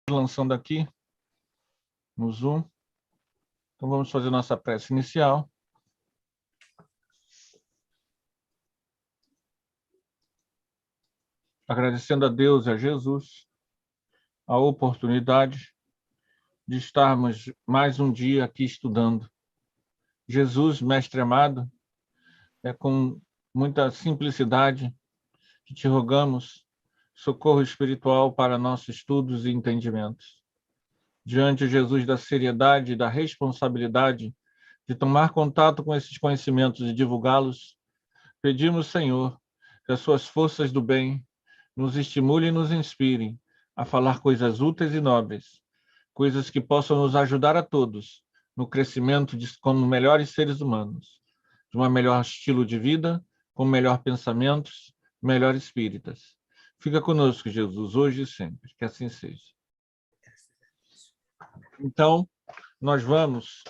lançando aqui no Zoom. Então, vamos fazer nossa prece inicial. Agradecendo a Deus e a Jesus a oportunidade de estarmos mais um dia aqui estudando. Jesus, mestre amado, é com muita simplicidade que te rogamos socorro espiritual para nossos estudos e entendimentos. Diante, Jesus, da seriedade e da responsabilidade de tomar contato com esses conhecimentos e divulgá-los, pedimos, Senhor, que as suas forças do bem nos estimulem e nos inspirem a falar coisas úteis e nobres, coisas que possam nos ajudar a todos no crescimento como melhores seres humanos, de um melhor estilo de vida, com melhor pensamentos, melhor espíritas. Fica conosco, Jesus, hoje e sempre, que assim seja. Então, nós vamos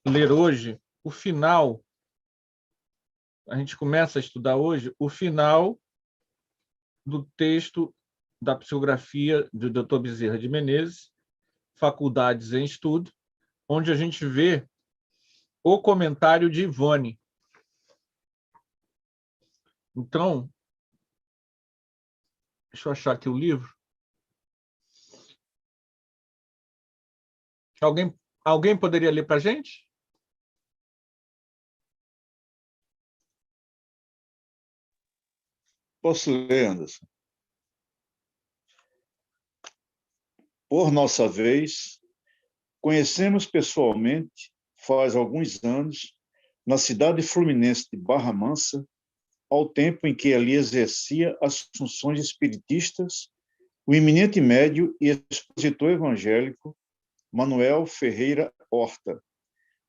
ler hoje o final. A gente começa a estudar hoje o final do texto da psicografia do Dr. Bezerra de Menezes, Faculdades em Estudo, onde a gente vê o comentário de Ivone. Então, deixa eu achar aqui o livro. Alguém poderia ler para a gente? Posso ler, Anderson? Por nossa vez, conhecemos pessoalmente, faz alguns anos, na cidade fluminense de Barra Mansa, ao tempo em que ali exercia as funções espiritistas, o eminente médio e expositor evangélico Manuel Ferreira Horta,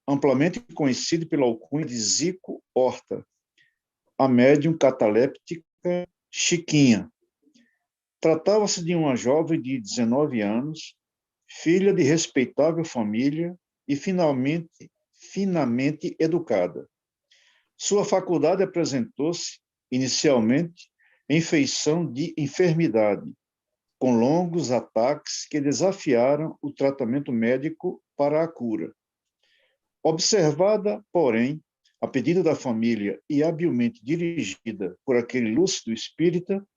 amplamente conhecido pela alcunha de Zico Horta, a médium cataléptica Chiquinha. Tratava-se de uma jovem de 19 anos, filha de respeitável família e finamente educada. Sua faculdade apresentou-se, inicialmente, em feição de enfermidade, com longos ataques que desafiaram o tratamento médico para a cura. Observada, porém, a pedido da família e habilmente dirigida por aquele lúcido espírita,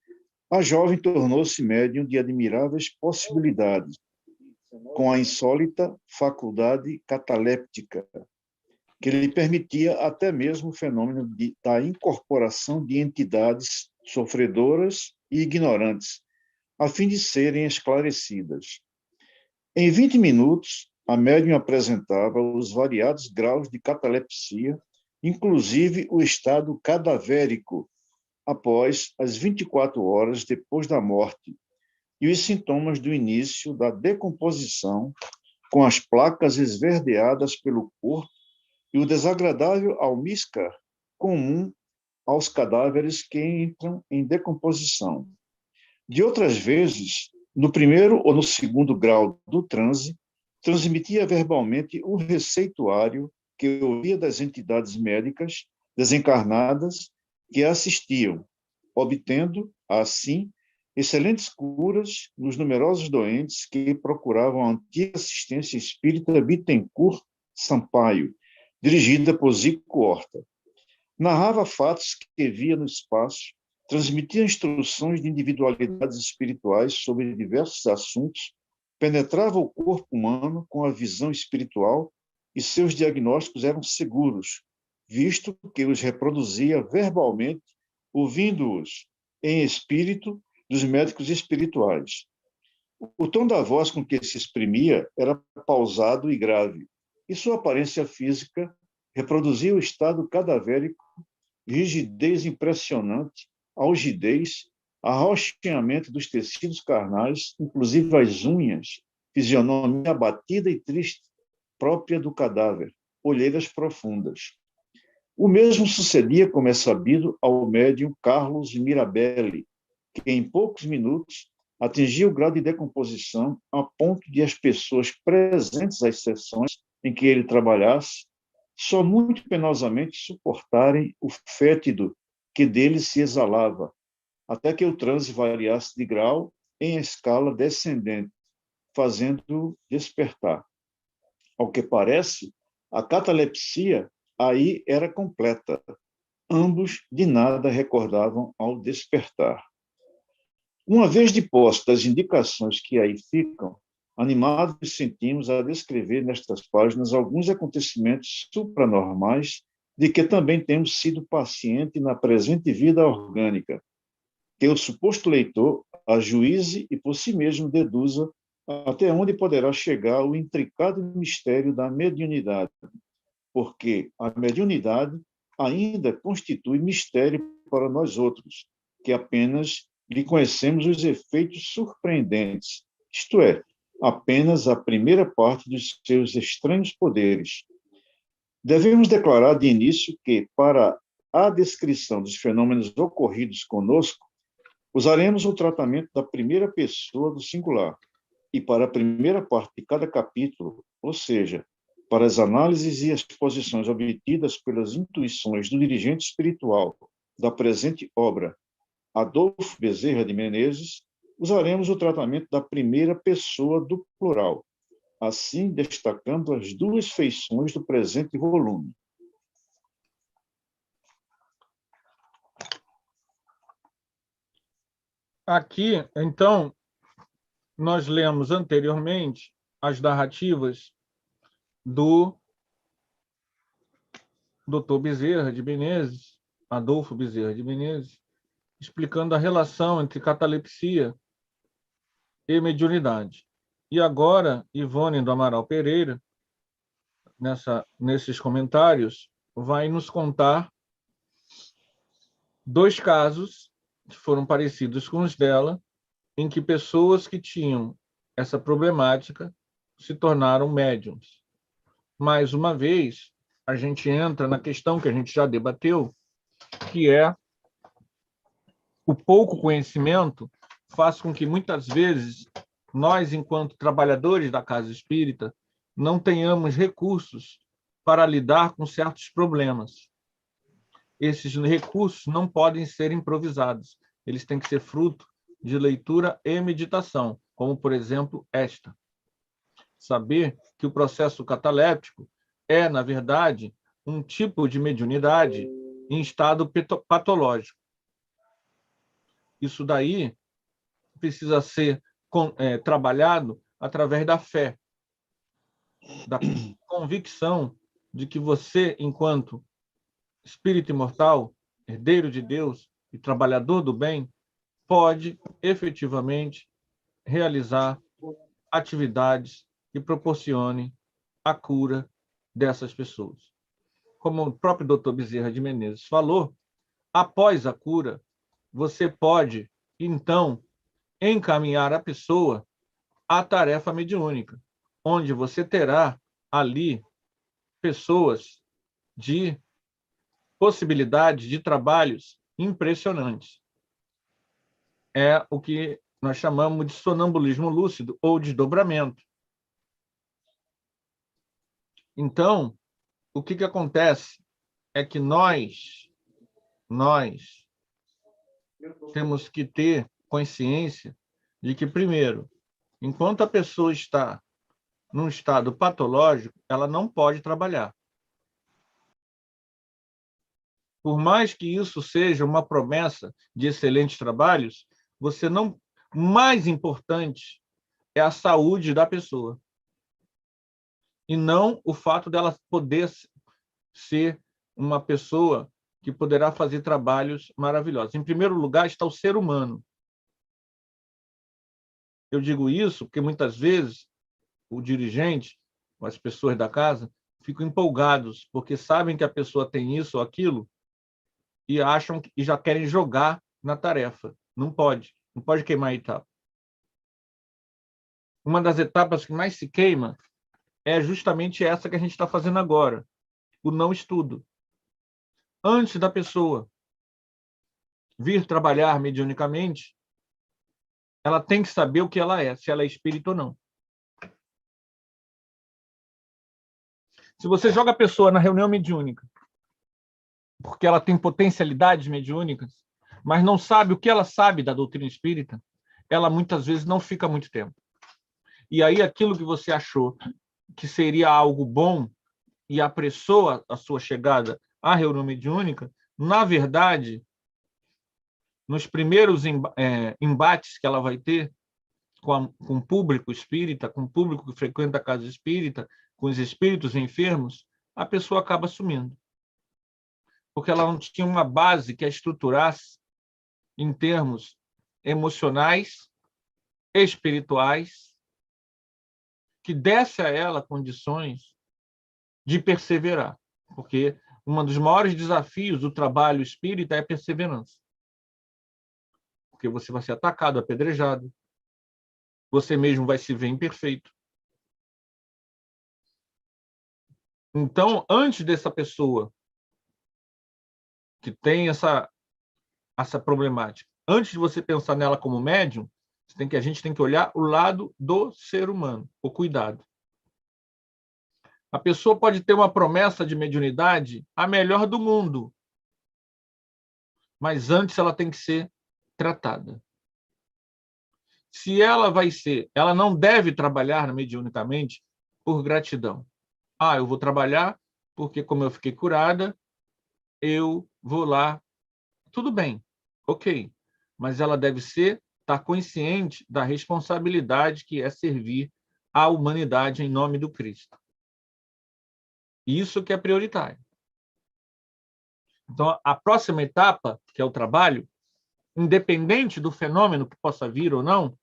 a jovem tornou-se médium de admiráveis possibilidades, com a insólita faculdade cataléptica, que lhe permitia até mesmo o fenômeno da incorporação de entidades sofredoras e ignorantes, a fim de serem esclarecidas. Em 20 minutos, a médium apresentava os variados graus de catalepsia, inclusive o estado cadavérico, após as 24 horas depois da morte, e os sintomas do início da decomposição, com as placas esverdeadas pelo corpo e o desagradável almíscar comum aos cadáveres que entram em decomposição. De outras vezes, no primeiro ou no segundo grau do transe, transmitia verbalmente o receituário que ouvia das entidades médicas desencarnadas que a assistiam, obtendo, assim, excelentes curas nos numerosos doentes que procuravam a antiga assistência espírita Bittencourt Sampaio, dirigida por Zico Horta. Narrava fatos que via no espaço, transmitia instruções de individualidades espirituais sobre diversos assuntos, penetrava o corpo humano com a visão espiritual e seus diagnósticos eram seguros, visto que os reproduzia verbalmente, ouvindo-os em espírito dos médicos espirituais. O tom da voz com que se exprimia era pausado e grave, e sua aparência física reproduzia o estado cadavérico, rigidez impressionante, algidez, arroxeamento dos tecidos carnais, inclusive as unhas, fisionomia abatida e triste, própria do cadáver, olheiras profundas. O mesmo sucedia, como é sabido, ao médium Carlos Mirabelli, que em poucos minutos atingia o grau de decomposição a ponto de as pessoas presentes às sessões em que ele trabalhasse só muito penosamente suportarem o fétido que dele se exalava, até que o transe variasse de grau em escala descendente, fazendo despertar. Ao que parece, a catalepsia aí era completa. Ambos de nada recordavam ao despertar. Uma vez de posse das indicações que aí ficam, animados sentimos a descrever nestas páginas alguns acontecimentos supranormais de que também temos sido paciente na presente vida orgânica, que o suposto leitor ajuize e por si mesmo deduza até onde poderá chegar o intricado mistério da mediunidade, porque a mediunidade ainda constitui mistério para nós outros, que apenas lhe conhecemos os efeitos surpreendentes, isto é, apenas a primeira parte dos seus estranhos poderes. Devemos declarar de início que, para a descrição dos fenômenos ocorridos conosco, usaremos o tratamento da primeira pessoa do singular, e para a primeira parte de cada capítulo, ou seja, para as análises e as exposições obtidas pelas intuições do dirigente espiritual da presente obra, Adolfo Bezerra de Menezes, usaremos o tratamento da primeira pessoa do plural, assim destacando as duas feições do presente volume. Aqui, então, nós lemos anteriormente as narrativas do Dr. Bezerra de Menezes, Adolfo Bezerra de Menezes, explicando a relação entre catalepsia e mediunidade. E agora, Ivone do Amaral Pereira, nesses comentários, vai nos contar 2 casos que foram parecidos com os dela, em que pessoas que tinham essa problemática se tornaram médiums. Mais uma vez, a gente entra na questão que a gente já debateu, que é o pouco conhecimento faz com que, muitas vezes, nós, enquanto trabalhadores da casa espírita, não tenhamos recursos para lidar com certos problemas. Esses recursos não podem ser improvisados, eles têm que ser fruto de leitura e meditação, como, por exemplo, esta. Saber que o processo cataléptico é, na verdade, um tipo de mediunidade em estado patológico. Isso daí precisa ser trabalhado através da fé, da convicção de que você, enquanto espírito imortal, herdeiro de Deus e trabalhador do bem, pode efetivamente realizar atividades que proporcionem a cura dessas pessoas. Como o próprio Dr. Bezerra de Menezes falou, após a cura, você pode, então, encaminhar a pessoa à tarefa mediúnica, onde você terá ali pessoas de possibilidades de trabalhos impressionantes. É o que nós chamamos de sonambulismo lúcido ou desdobramento. Então, o que acontece é que nós temos que ter consciência de que, primeiro, enquanto a pessoa está num estado patológico, ela não pode trabalhar. Por mais que isso seja uma promessa de excelentes trabalhos, você não. O mais importante é a saúde da pessoa. E não o fato dela poder ser uma pessoa que poderá fazer trabalhos maravilhosos. Em primeiro lugar está o ser humano. Eu digo isso porque muitas vezes o dirigente, as pessoas da casa, ficam empolgados porque sabem que a pessoa tem isso ou aquilo e acham e já querem jogar na tarefa. Não pode queimar a etapa. Uma das etapas que mais se queima é justamente essa que a gente está fazendo agora, o não estudo. Antes da pessoa vir trabalhar mediunicamente, ela tem que saber o que ela é, se ela é espírito ou não. Se você joga a pessoa na reunião mediúnica, porque ela tem potencialidades mediúnicas, mas não sabe o que ela sabe da doutrina espírita, ela muitas vezes não fica muito tempo. E aí aquilo que você achou que seria algo bom e apressou a sua chegada à reunião mediúnica, na verdade, nos primeiros embates que ela vai ter com o público espírita, com o público que frequenta a casa espírita, com os espíritos enfermos, a pessoa acaba sumindo. Porque ela não tinha uma base que a estruturasse em termos emocionais, espirituais, que desse a ela condições de perseverar. Porque um dos maiores desafios do trabalho espírita é a perseverança. Porque você vai ser atacado, apedrejado, você mesmo vai se ver imperfeito. Então, antes dessa pessoa que tem essa problemática, antes de você pensar nela como médium, a gente tem que olhar o lado do ser humano, o cuidado. A pessoa pode ter uma promessa de mediunidade a melhor do mundo, mas antes ela tem que ser tratada. Se ela ela não deve trabalhar mediunicamente por gratidão. Eu vou trabalhar porque, como eu fiquei curada, eu vou lá. Tudo bem, ok. Mas ela deve estar consciente da responsabilidade que é servir à humanidade em nome do Cristo. Isso que é prioritário. Então, a próxima etapa, que é o trabalho, independente do fenômeno que possa vir ou não,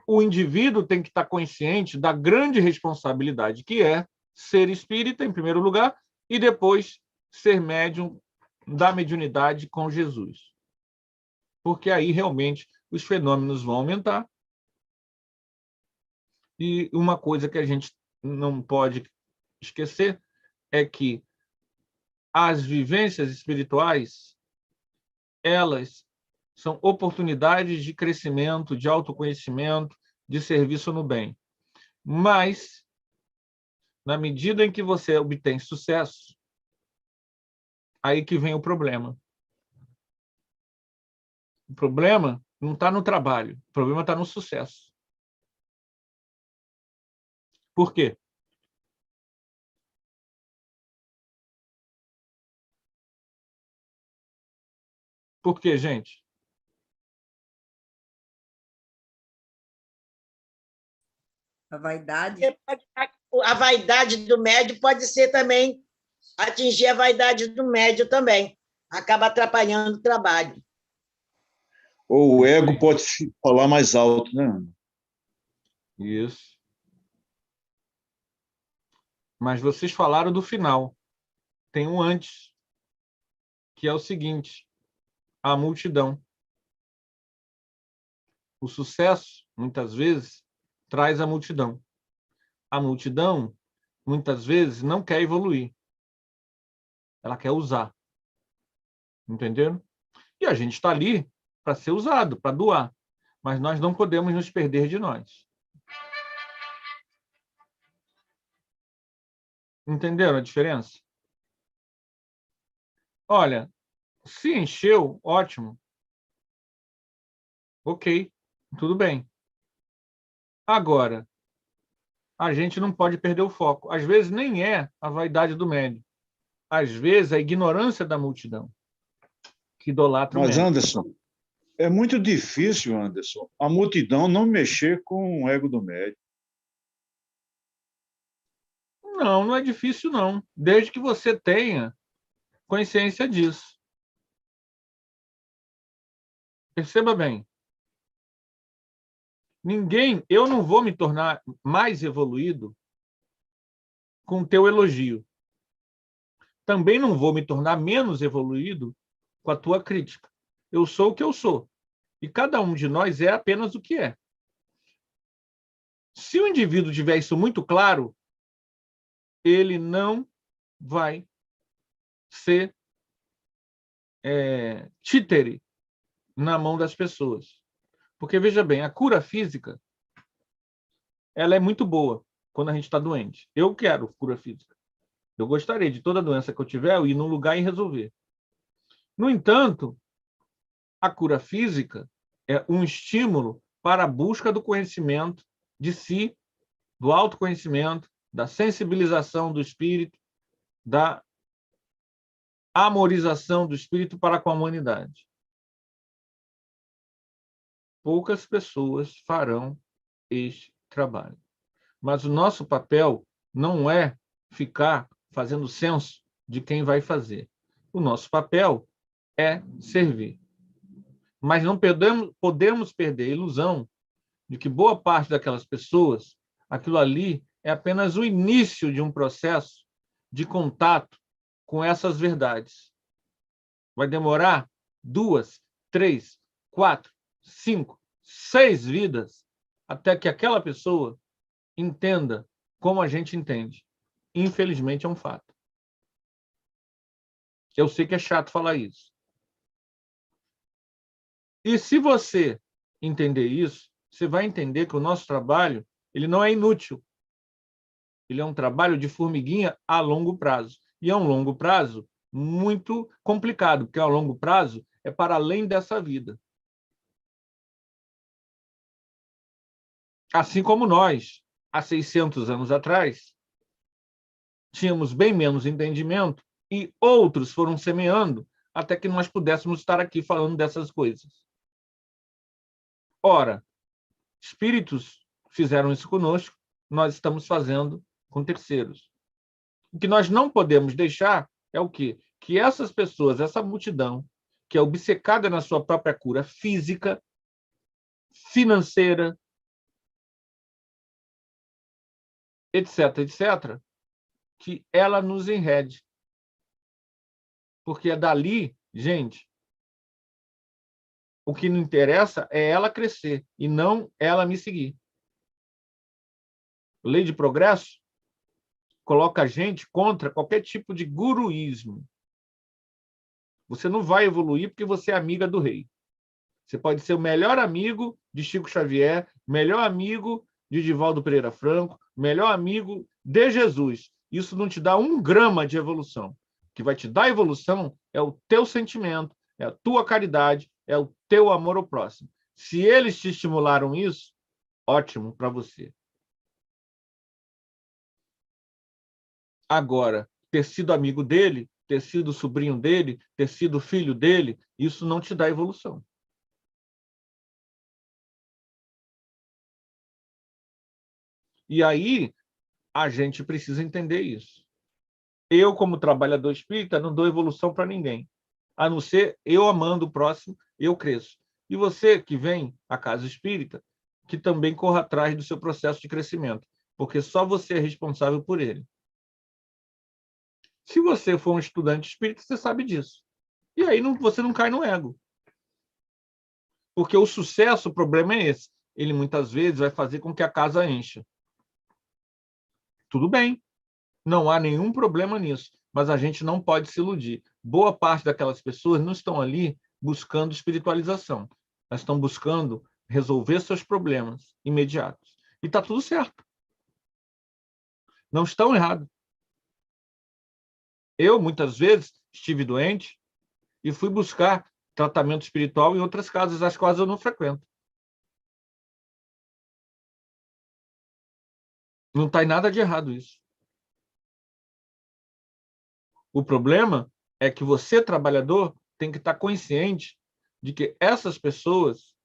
o indivíduo tem que estar consciente da grande responsabilidade que é ser espírita, em primeiro lugar, e depois ser médium da mediunidade com Jesus. Porque aí, realmente, os fenômenos vão aumentar. E uma coisa que a gente não pode esquecer é que as vivências espirituais, elas são oportunidades de crescimento, de autoconhecimento, de serviço no bem. Mas, na medida em que você obtém sucesso, aí que vem o problema. O problema não está no trabalho, o problema está no sucesso. Por quê? Por quê, gente? A vaidade. A vaidade do médio pode ser também atingir a vaidade do médio também. Acaba atrapalhando o trabalho. Ou o ego pode falar mais alto, né? Isso. Mas vocês falaram do final. Tem um antes, que é o seguinte: a multidão. O sucesso, muitas vezes, traz a multidão. A multidão, muitas vezes, não quer evoluir. Ela quer usar. Entenderam? E a gente está ali para ser usado, para doar. Mas nós não podemos nos perder de nós. Entenderam a diferença? Olha, se encheu, ótimo. Ok, tudo bem. Agora, a gente não pode perder o foco. Às vezes nem é a vaidade do médium. Às vezes é a ignorância da multidão que idolatra o Mas, médium. Anderson, é muito difícil, Anderson, a multidão não mexer com o ego do médium. Não, não é difícil, não. Desde que você tenha consciência disso. Perceba bem. Eu não vou me tornar mais evoluído com o teu elogio. Também não vou me tornar menos evoluído com a tua crítica. Eu sou o que eu sou. E cada um de nós é apenas o que é. Se o indivíduo tiver isso muito claro, ele não vai ser títere na mão das pessoas. Porque, veja bem, a cura física ela é muito boa quando a gente está doente. Eu quero cura física. Eu gostaria de toda doença que eu tiver, eu ir num lugar e resolver. No entanto, a cura física é um estímulo para a busca do conhecimento de si, do autoconhecimento, da sensibilização do espírito, da amorização do espírito para com a humanidade. Poucas pessoas farão este trabalho. Mas o nosso papel não é ficar fazendo censo de quem vai fazer. O nosso papel é servir. Mas não podemos perder a ilusão de que boa parte daquelas pessoas, aquilo ali é apenas o início de um processo de contato com essas verdades. Vai demorar 2, 3, 4, 5, 6 vidas até que aquela pessoa entenda como a gente entende. Infelizmente, é um fato. Eu sei que é chato falar isso. E se você entender isso, você vai entender que o nosso trabalho ele não é inútil. Ele é um trabalho de formiguinha a longo prazo. E é um longo prazo muito complicado, porque a longo prazo é para além dessa vida. Assim como nós, há 600 anos atrás, tínhamos bem menos entendimento e outros foram semeando até que nós pudéssemos estar aqui falando dessas coisas. Ora, espíritos fizeram isso conosco, nós estamos fazendo com terceiros. O que nós não podemos deixar é o quê? Que essas pessoas, essa multidão, que é obcecada na sua própria cura física, financeira, etc., etc., que ela nos enrede. Porque é dali, gente, o que não interessa é ela crescer e não ela me seguir. Lei de progresso coloca a gente contra qualquer tipo de guruísmo. Você não vai evoluir porque você é amiga do rei. Você pode ser o melhor amigo de Chico Xavier, melhor amigo de Divaldo Pereira Franco, melhor amigo de Jesus. Isso não te dá 1 grama de evolução. O que vai te dar evolução é o teu sentimento, é a tua caridade, é o teu amor ao próximo. Se eles te estimularam isso, ótimo para você. Agora, ter sido amigo dele, ter sido sobrinho dele, ter sido filho dele, isso não te dá evolução. E aí, a gente precisa entender isso. Eu, como trabalhador espírita, não dou evolução para ninguém. A não ser eu amando o próximo, eu cresço. E você que vem à casa espírita, que também corra atrás do seu processo de crescimento, porque só você é responsável por ele. Se você for um estudante espírita, você sabe disso. E aí você não cai no ego. Porque o sucesso, o problema é esse. Ele muitas vezes vai fazer com que a casa encha. Tudo bem, não há nenhum problema nisso, mas a gente não pode se iludir. Boa parte daquelas pessoas não estão ali buscando espiritualização. Elas estão buscando resolver seus problemas imediatos. E está tudo certo. Não estão errados. Eu, muitas vezes, estive doente e fui buscar tratamento espiritual em outras casas, as quais eu não frequento. Não está em nada de errado isso. O problema é que você, trabalhador, tem que estar consciente de que essas pessoas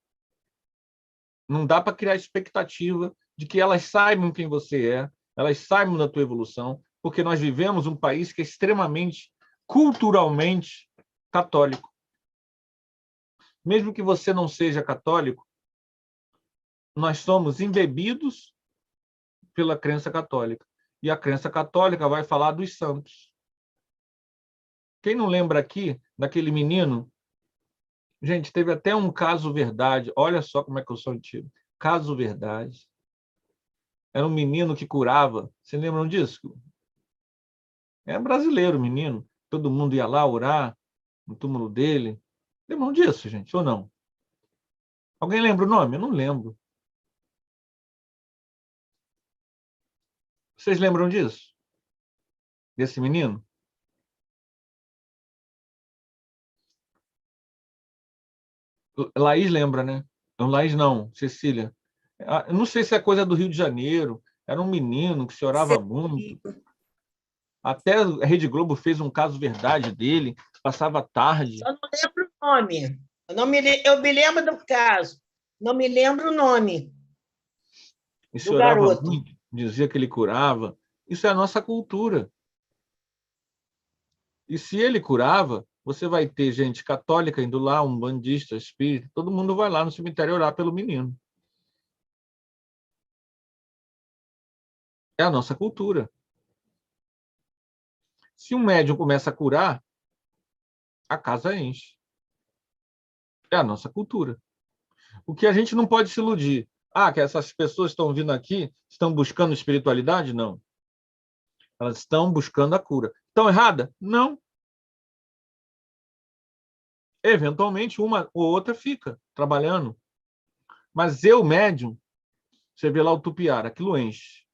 não dá para criar expectativa de que elas saibam quem você é, elas saibam da tua evolução, porque nós vivemos um país que é extremamente culturalmente católico. Mesmo que você não seja católico, nós somos embebidos pela crença católica. E a crença católica vai falar dos santos. Quem não lembra aqui daquele menino? Gente, teve até um caso verdade. Olha só como é que eu sou antigo. Caso verdade. Era um menino que curava. Vocês lembram disso? É brasileiro, menino. Todo mundo ia lá orar no túmulo dele. Lembram disso, gente, ou não? Alguém lembra o nome? Eu não lembro. Vocês lembram disso? Desse menino? Laís lembra, né? Não, Laís não, Cecília. Eu não sei se é coisa do Rio de Janeiro. Era um menino que se orava muito. Até a Rede Globo fez um caso verdade dele, passava tarde. Só não lembro o nome. Eu me lembro do caso, não me lembro o nome E se do orava garoto. muito, dizia que ele curava. Isso é a nossa cultura. E se ele curava, você vai ter gente católica indo lá, um bandista, espírita, todo mundo vai lá no cemitério orar pelo menino. É a nossa cultura. Se um médium começa a curar, a casa enche. É a nossa cultura. O que a gente não pode se iludir. Ah, que essas pessoas estão vindo aqui, estão buscando espiritualidade? Não. Elas estão buscando a cura. Estão errada? Não. Eventualmente, uma ou outra fica trabalhando. Mas eu, médium, você vê lá o Tupiara, aquilo enche.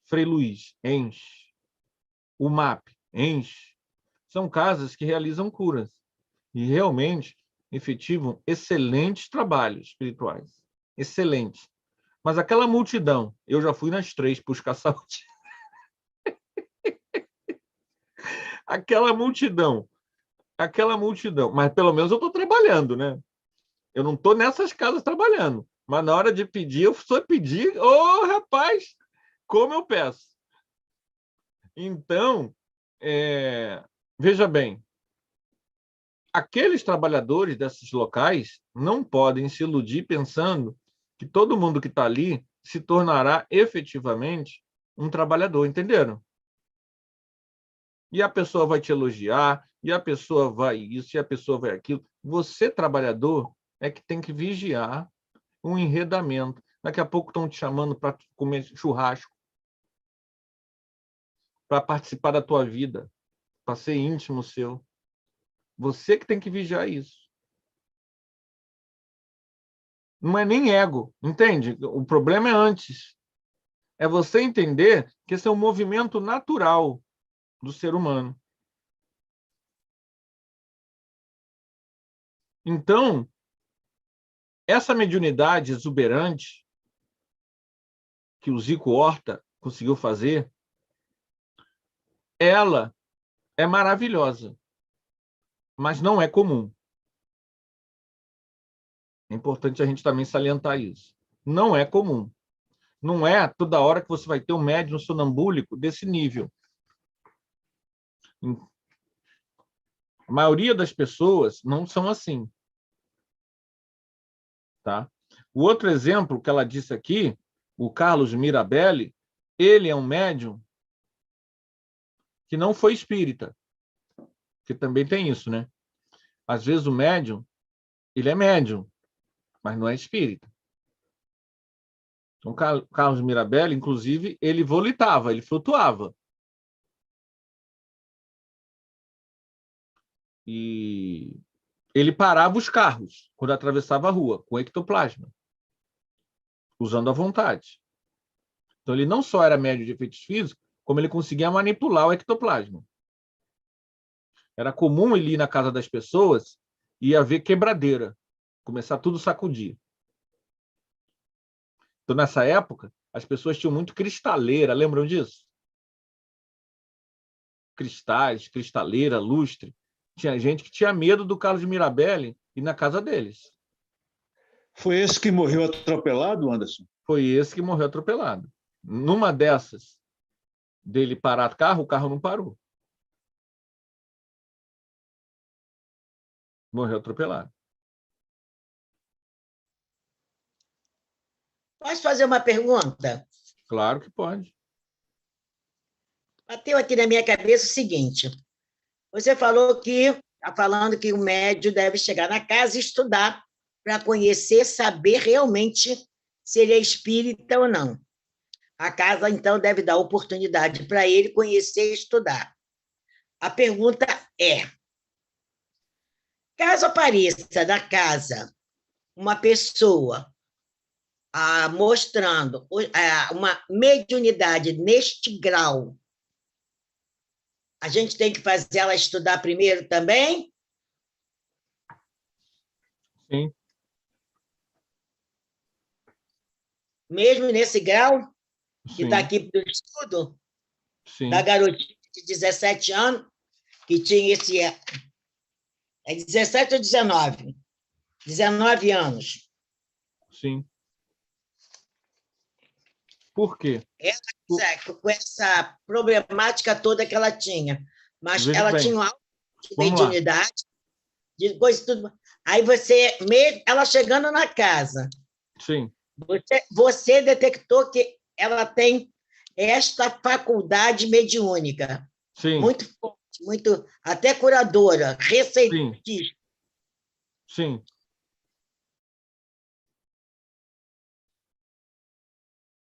Frei Luiz, enche. O MAP, enche. São casas que realizam curas e realmente efetivam excelentes trabalhos espirituais. Excelentes. Mas aquela multidão, eu já fui nas 3 buscar saúde. Aquela multidão, mas pelo menos eu estou trabalhando, né? Eu não estou nessas casas trabalhando, mas na hora de pedir, eu só pedir, rapaz, como eu peço. Então, veja bem, aqueles trabalhadores desses locais não podem se iludir pensando que todo mundo que está ali se tornará efetivamente um trabalhador, entenderam? E a pessoa vai te elogiar, e a pessoa vai isso, e a pessoa vai aquilo. Você, trabalhador, é que tem que vigiar um enredamento. Daqui a pouco estão te chamando para comer churrasco, para participar da tua vida, para ser íntimo seu. Você que tem que vigiar isso. Não é nem ego, entende? O problema é antes. É você entender que esse é um movimento natural do ser humano. Então, essa mediunidade exuberante que o Zico Horta conseguiu fazer, ela é maravilhosa, mas não é comum. É importante a gente também salientar isso. Não é comum. Não é toda hora que você vai ter um médium sonambúlico desse nível. A maioria das pessoas não são assim. Tá? O outro exemplo que ela disse aqui, o Carlos Mirabelli, ele é um médium que não foi espírita, que também tem isso, né? Às vezes o médium, ele é médium, mas não é espírita. Então, Carlos Mirabelli, inclusive, ele volitava, ele flutuava. E ele parava os carros quando atravessava a rua, com ectoplasma, usando a vontade. Então, ele não só era médium de efeitos físicos, como ele conseguia manipular o ectoplasma. Era comum ele ir na casa das pessoas e haver quebradeira, começar tudo a sacudir. Então, nessa época, as pessoas tinham muito cristaleira, lembram disso? Cristais, cristaleira, lustre. Tinha gente que tinha medo do Carlos Mirabelli ir na casa deles. Foi esse que morreu atropelado, Anderson? Foi esse que morreu atropelado. Numa dessas, dele parar o carro não parou. Morreu atropelado. Posso fazer uma pergunta? Claro que pode. Bateu aqui na minha cabeça o seguinte: você falou que está falando que o médium deve chegar na casa e estudar para conhecer, saber realmente se ele é espírita ou não. A casa, então, deve dar oportunidade para ele conhecer e estudar. A pergunta é: caso apareça na casa uma pessoa mostrando uma mediunidade neste grau, a gente tem que fazer ela estudar primeiro também? Sim. mesmo nesse grau que Sim, está aqui para o estudo, sim, da garotinha de 17 anos, que tinha esse... É 17 ou 19? 19 anos. sim. Por quê? Por- Com essa problemática toda que ela tinha. Mas Veja ela bem, tinha um alto de vamos lá. mediunidade, de coisa e tudo. Aí você, mesmo ela chegando na casa, Sim, você detectou que ela tem esta faculdade mediúnica, sim, muito forte, muito, até curadora, sim, receitista. sim.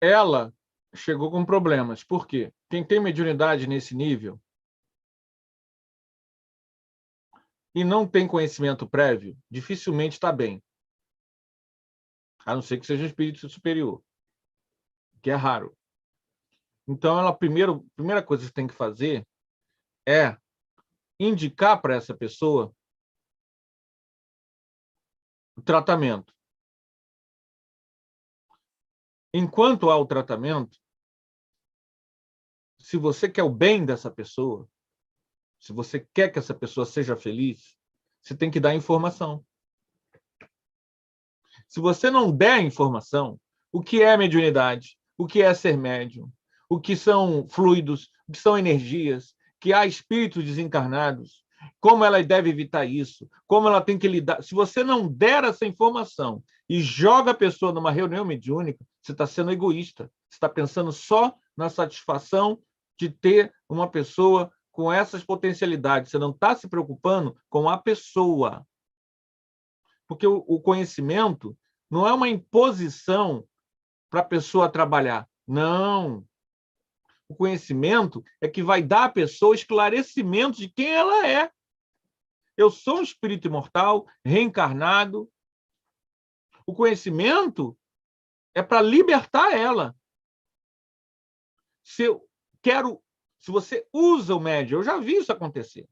Ela chegou com problemas. Por quê? Quem tem mediunidade nesse nível e não tem conhecimento prévio, dificilmente está bem. A não ser que seja um espírito superior, que é raro. Então, ela primeira coisa que tem que fazer é indicar para essa pessoa o tratamento. Enquanto há o tratamento, se você quer o bem dessa pessoa, se você quer que essa pessoa seja feliz, você tem que dar informação. Se você não der a informação, o que é mediunidade, o que é ser médium, o que são fluidos, o que são energias, que há espíritos desencarnados, como ela deve evitar isso, como ela tem que lidar. Se você não der essa informação e joga a pessoa numa reunião mediúnica, você está sendo egoísta. Você está pensando só na satisfação de ter uma pessoa com essas potencialidades. Você não está se preocupando com a pessoa. Porque o conhecimento não é uma imposição para a pessoa trabalhar. Não. O conhecimento é que vai dar à pessoa esclarecimento de quem ela é. Eu sou um espírito imortal, reencarnado. O conhecimento é para libertar ela. Se eu quero, se você usa o médium, eu já vi isso acontecer.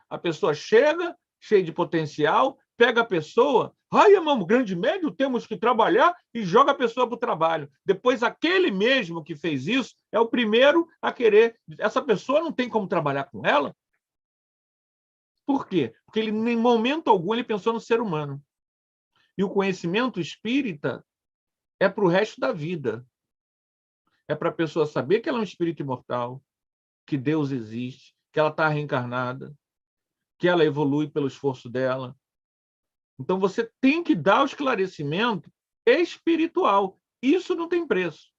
A pessoa chega, cheia de potencial, pega a pessoa, ai, amamos, grande médium, temos que trabalhar, e joga a pessoa para o trabalho. Depois, aquele mesmo que fez isso é o primeiro a querer. Essa pessoa não tem como trabalhar com ela. Por quê? Porque ele, em momento algum, ele pensou no ser humano. E o conhecimento espírita é para o resto da vida. É para a pessoa saber que ela é um espírito imortal, que Deus existe, que ela está reencarnada, que ela evolui pelo esforço dela. Então, você tem que dar o esclarecimento espiritual. Isso não tem preço.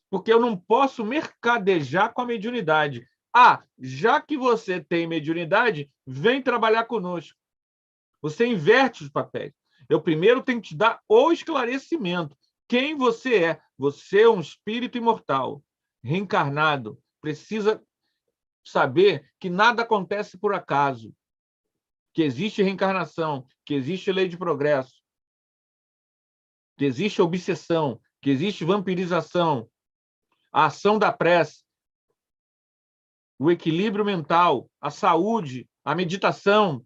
Porque eu não posso mercadejar com a mediunidade. Ah, já que você tem mediunidade, vem trabalhar conosco. Você inverte os papéis. Eu primeiro tenho que te dar o esclarecimento. Quem você é? Você é um espírito imortal, reencarnado. Precisa saber que nada acontece por acaso, que existe reencarnação, que existe lei de progresso, que existe obsessão, que existe vampirização, a ação da prece, o equilíbrio mental, a saúde, a meditação,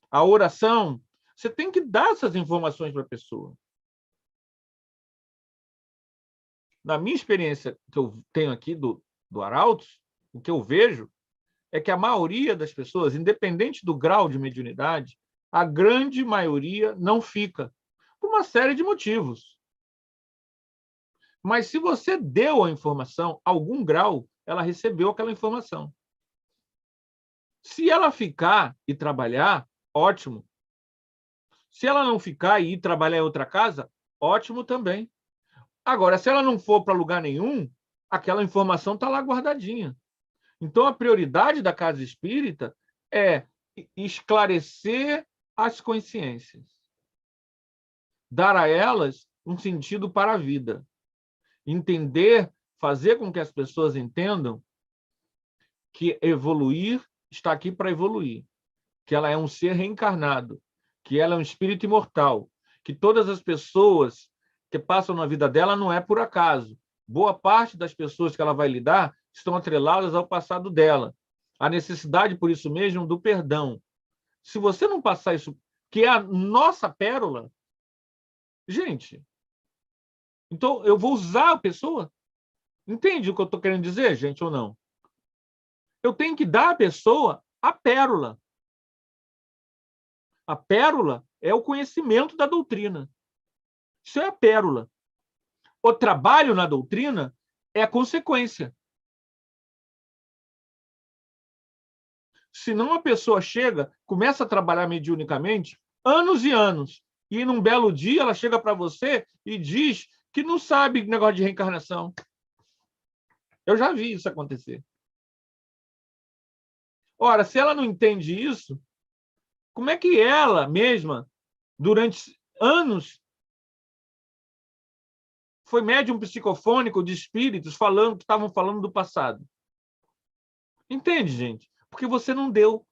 a oração. Você tem que dar essas informações para a pessoa. Na minha experiência que eu tenho aqui do Arautos, o que eu vejo é que a maioria das pessoas, independente do grau de mediunidade, a grande maioria não fica, por uma série de motivos. Mas se você deu a informação, algum grau, ela recebeu aquela informação. Se ela ficar e trabalhar, ótimo. Se ela não ficar e ir trabalhar em outra casa, ótimo também. Agora, se ela não for para lugar nenhum, aquela informação está lá guardadinha. Então, a prioridade da casa espírita é esclarecer as consciências, dar a elas um sentido para a vida, entender, fazer com que as pessoas entendam que evoluir está aqui para evoluir, que ela é um ser reencarnado, que ela é um espírito imortal, que todas as pessoas que passam na vida dela não é por acaso. Boa parte das pessoas que ela vai lidar estão atreladas ao passado dela. A necessidade, por isso mesmo, do perdão. Se você não passar isso, que é a nossa pérola, gente, Então, eu vou usar a pessoa? Entende o que eu estou querendo dizer, gente, ou não? Eu tenho que dar à pessoa a pérola. A pérola é o conhecimento da doutrina. Isso é a pérola. O trabalho na doutrina é a consequência. Senão a pessoa chega, começa a trabalhar mediunicamente, anos e anos, e num belo dia ela chega para você e diz que não sabe negócio de reencarnação. Eu já vi isso acontecer. Ora, se ela não entende isso, como é que ela mesma, durante anos, foi médium psicofônico de espíritos falando que estavam falando do passado? Entende, gente? Porque você não deu.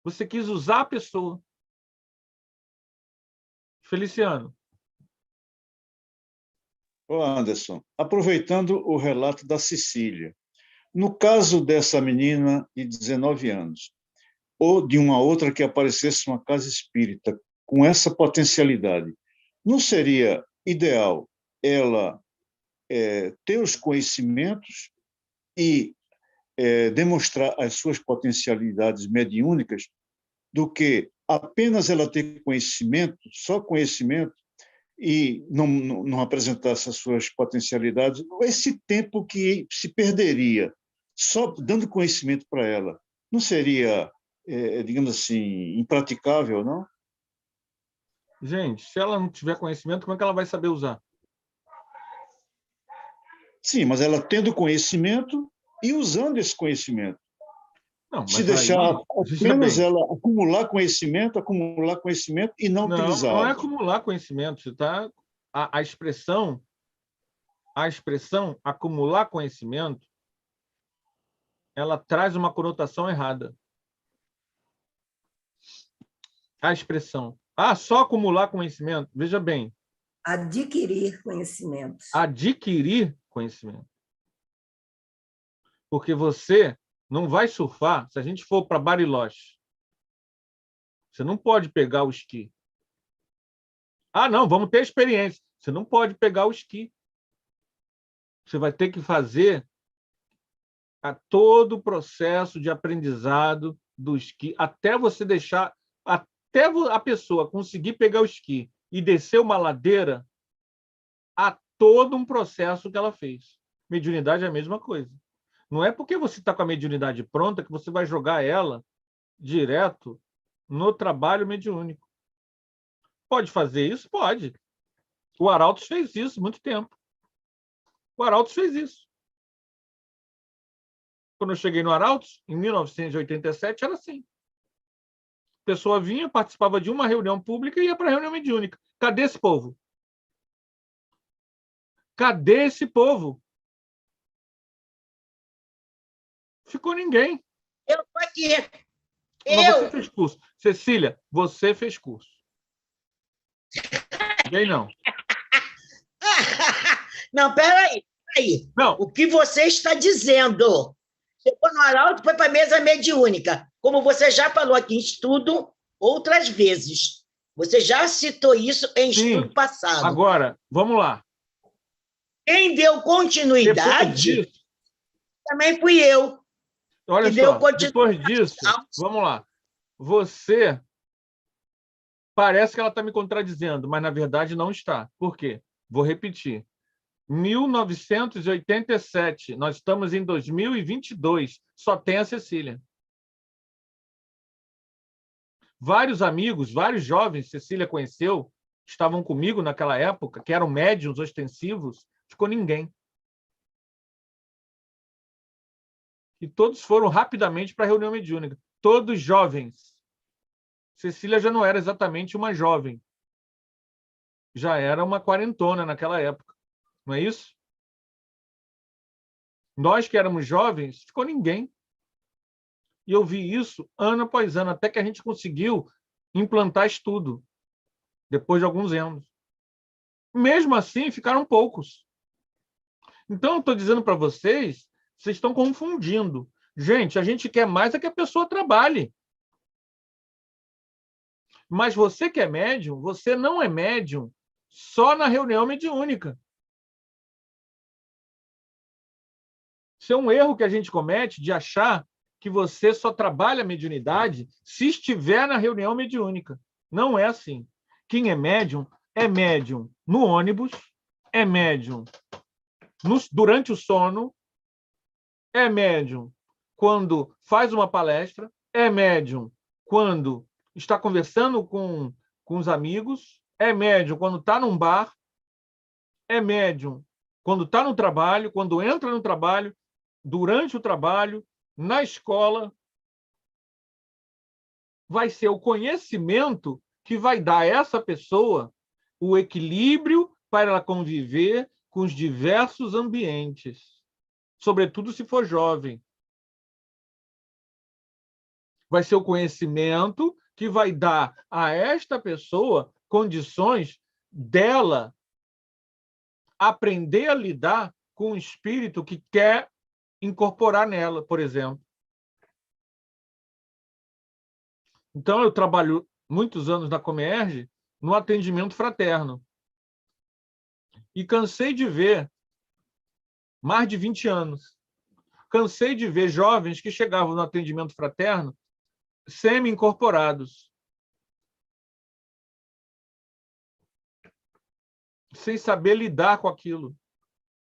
Você quis usar a pessoa. Feliciano. Ô Anderson, aproveitando o relato da Cecília, no caso dessa menina de 19 anos, ou de uma outra que aparecesse uma casa espírita com essa potencialidade, não seria ideal ela ter os conhecimentos e demonstrar as suas potencialidades mediúnicas do que apenas ela ter conhecimento, só conhecimento, e não apresentasse as suas potencialidades? Esse tempo que se perderia só dando conhecimento para ela, não seria, digamos assim, impraticável, não? Gente, se ela não tiver conhecimento, como é que ela vai saber usar? Sim, mas ela tendo conhecimento e usando esse conhecimento. Não, Se mas deixar aí, veja apenas bem, ela acumular conhecimento e não não é utilizá-lo. acumular conhecimento, você tá a expressão acumular conhecimento, ela traz uma conotação errada. A expressão só acumular conhecimento, veja bem, Adquirir conhecimentos. adquirir conhecimento. Porque você não vai surfar, se a gente for para Bariloche, você não pode pegar o esqui. Não, vamos ter experiência. Você não pode pegar o esqui. Você vai ter que fazer todo o processo de aprendizado do esqui, até você deixar, até a pessoa conseguir pegar o esqui e descer uma ladeira, há todo um processo que ela fez. Mediunidade é a mesma coisa. Não é porque você está com a mediunidade pronta que você vai jogar ela direto no trabalho mediúnico. Pode fazer isso? Pode. O Arautos fez isso há muito tempo. O Arautos fez isso. Quando eu cheguei no Arautos, em 1987, era assim. A pessoa vinha, participava de uma reunião pública e ia para a reunião mediúnica. Cadê esse povo? Cadê esse povo? Ficou ninguém. Eu estou aqui. Mas você fez curso. Cecília, você fez curso. Ninguém não. Não, peraí. Não. O que você está dizendo? Chegou no Arauto, foi para a mesa mediúnica. Como você já falou aqui em estudo outras vezes. Você já citou isso em estudo passado. Agora, vamos lá. Quem deu continuidade disso, também fui eu. Olha só, depois disso, vamos lá. Você parece que ela está me contradizendo, mas na verdade não está. Por quê? Vou repetir. 1987, nós estamos em 2022, só tem a Cecília. Vários amigos, vários jovens, Cecília conheceu, estavam comigo naquela época, que eram médiuns ostensivos, ficou ninguém. E todos foram rapidamente para a reunião mediúnica. Todos jovens. Cecília já não era exatamente uma jovem. Já era uma quarentona naquela época. Não é isso? Nós que éramos jovens, ficou ninguém. E eu vi isso ano após ano, até que a gente conseguiu implantar estudo, depois de alguns anos. Mesmo assim, ficaram poucos. Então, eu estou dizendo para vocês, vocês estão confundindo. Gente, a gente quer mais é que a pessoa trabalhe. Mas você que é médium, você não é médium só na reunião mediúnica. Isso é um erro que a gente comete de achar que você só trabalha a mediunidade se estiver na reunião mediúnica. Não é assim. Quem é médium no ônibus, é médium durante o sono, é médium quando faz uma palestra, é médium quando está conversando com os amigos, é médium quando está num bar, é médium quando está no trabalho, quando entra no trabalho, durante o trabalho, na escola. Vai ser o conhecimento que vai dar a essa pessoa o equilíbrio para ela conviver com os diversos ambientes, sobretudo se for jovem. Vai ser o conhecimento que vai dar a esta pessoa condições dela aprender a lidar com o espírito que quer incorporar nela, por exemplo. Então, eu trabalho muitos anos na Comerge no atendimento fraterno. E cansei de ver, mais de 20 anos, cansei de ver jovens que chegavam no atendimento fraterno semi-incorporados, sem saber lidar com aquilo.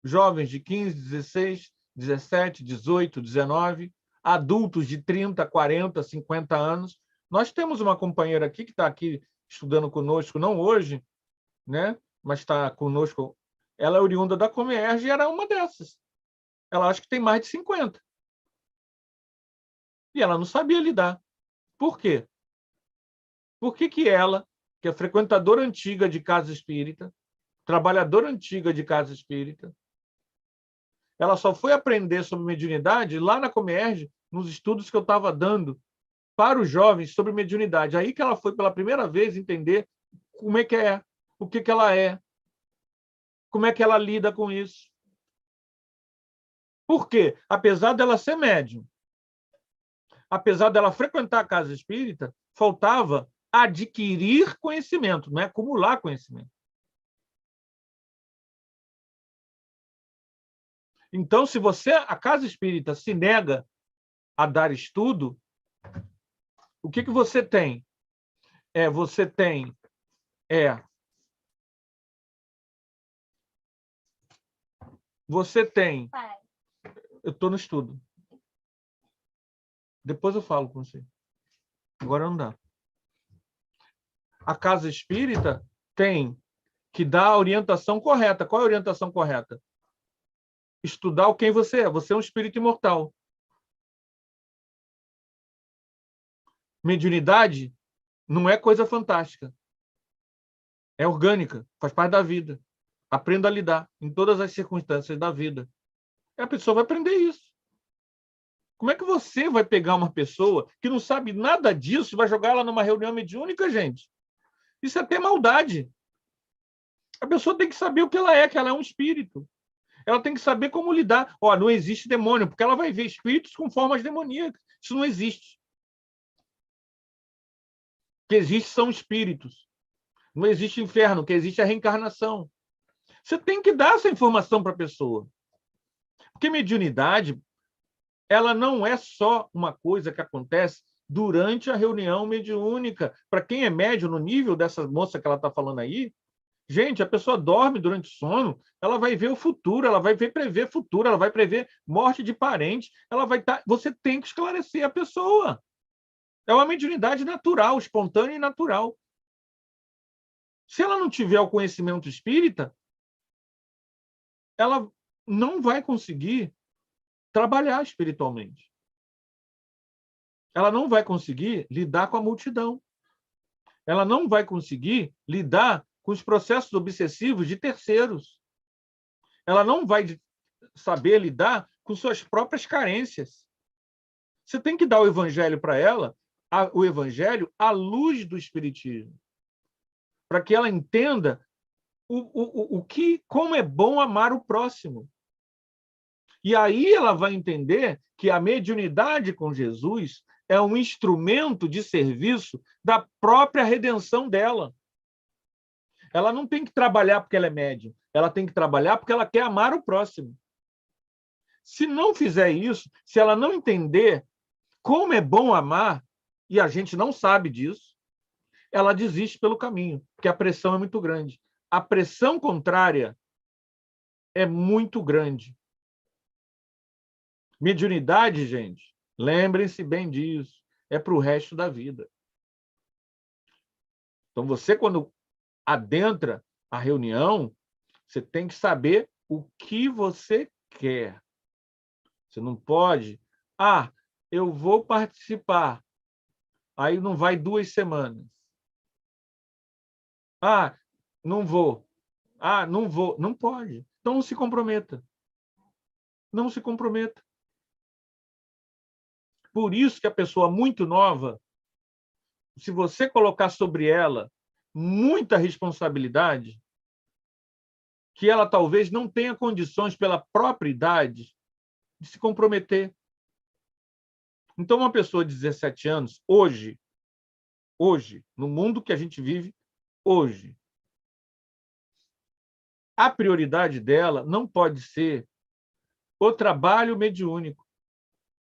Jovens de 15, 16, 17, 18, 19, adultos de 30, 40, 50 anos. Nós temos uma companheira aqui que está aqui estudando conosco, não hoje, né? Mas está conosco. Ela é oriunda da Comerge e era uma dessas. Ela acha que tem mais de 50. E ela não sabia lidar. Por quê? Por que ela, que é frequentadora antiga de casa espírita, trabalhadora antiga de casa espírita, ela só foi aprender sobre mediunidade lá na Comerge, nos estudos que eu estava dando para os jovens sobre mediunidade. Aí que ela foi pela primeira vez entender como é que é, o que ela é, como é que ela lida com isso. Por quê? Apesar dela ser médium, apesar dela frequentar a casa espírita, faltava adquirir conhecimento, não é acumular conhecimento. Então, se a casa espírita se nega a dar estudo, o que você tem? Você tem eu estou no estudo. Depois eu falo com você. Agora não dá. A casa espírita tem que dar a orientação correta. Qual é a orientação correta? Estudar quem você é. Você é um espírito imortal. Mediunidade não é coisa fantástica. É orgânica, faz parte da vida. Aprenda a lidar em todas as circunstâncias da vida. E a pessoa vai aprender isso. Como é que você vai pegar uma pessoa que não sabe nada disso e vai jogar ela numa reunião mediúnica, gente? Isso é até maldade. A pessoa tem que saber o que ela é um espírito. Ela tem que saber como lidar. Não existe demônio, porque ela vai ver espíritos com formas demoníacas. Isso não existe. O que existe são espíritos. Não existe inferno, o que existe é a reencarnação. Você tem que dar essa informação para a pessoa. Porque mediunidade, ela não é só uma coisa que acontece durante a reunião mediúnica. Para quem é médium, no nível dessa moça que ela está falando aí, gente, a pessoa dorme durante o sono, ela vai ver o futuro, ela vai prever futuro, ela vai prever morte de parente, ela vai estar... Você tem que esclarecer a pessoa. É uma mediunidade natural, espontânea e natural. Se ela não tiver o conhecimento espírita, ela não vai conseguir trabalhar espiritualmente. Ela não vai conseguir lidar com a multidão. Ela não vai conseguir lidar com os processos obsessivos de terceiros. Ela não vai saber lidar com suas próprias carências. Você tem que dar o evangelho para ela, o evangelho à luz do espiritismo, para que ela entenda como é bom amar o próximo. E aí ela vai entender que a mediunidade com Jesus é um instrumento de serviço da própria redenção dela. Ela não tem que trabalhar porque ela é médium. Ela tem que trabalhar porque ela quer amar o próximo. Se não fizer isso, se ela não entender como é bom amar, e a gente não sabe disso, ela desiste pelo caminho, porque a pressão é muito grande. A pressão contrária é muito grande. Mediunidade, gente, lembrem-se bem disso, é para o resto da vida. Então, você, quando adentra a reunião, você tem que saber o que você quer. Você não pode, eu vou participar, aí não vai 2 semanas. Não vou. Não vou. Não pode. Então, não se comprometa. Não se comprometa. Por isso que a pessoa muito nova, se você colocar sobre ela muita responsabilidade, que ela talvez não tenha condições pela própria idade de se comprometer. Então, uma pessoa de 17 anos, hoje, no mundo que a gente vive hoje, a prioridade dela não pode ser o trabalho mediúnico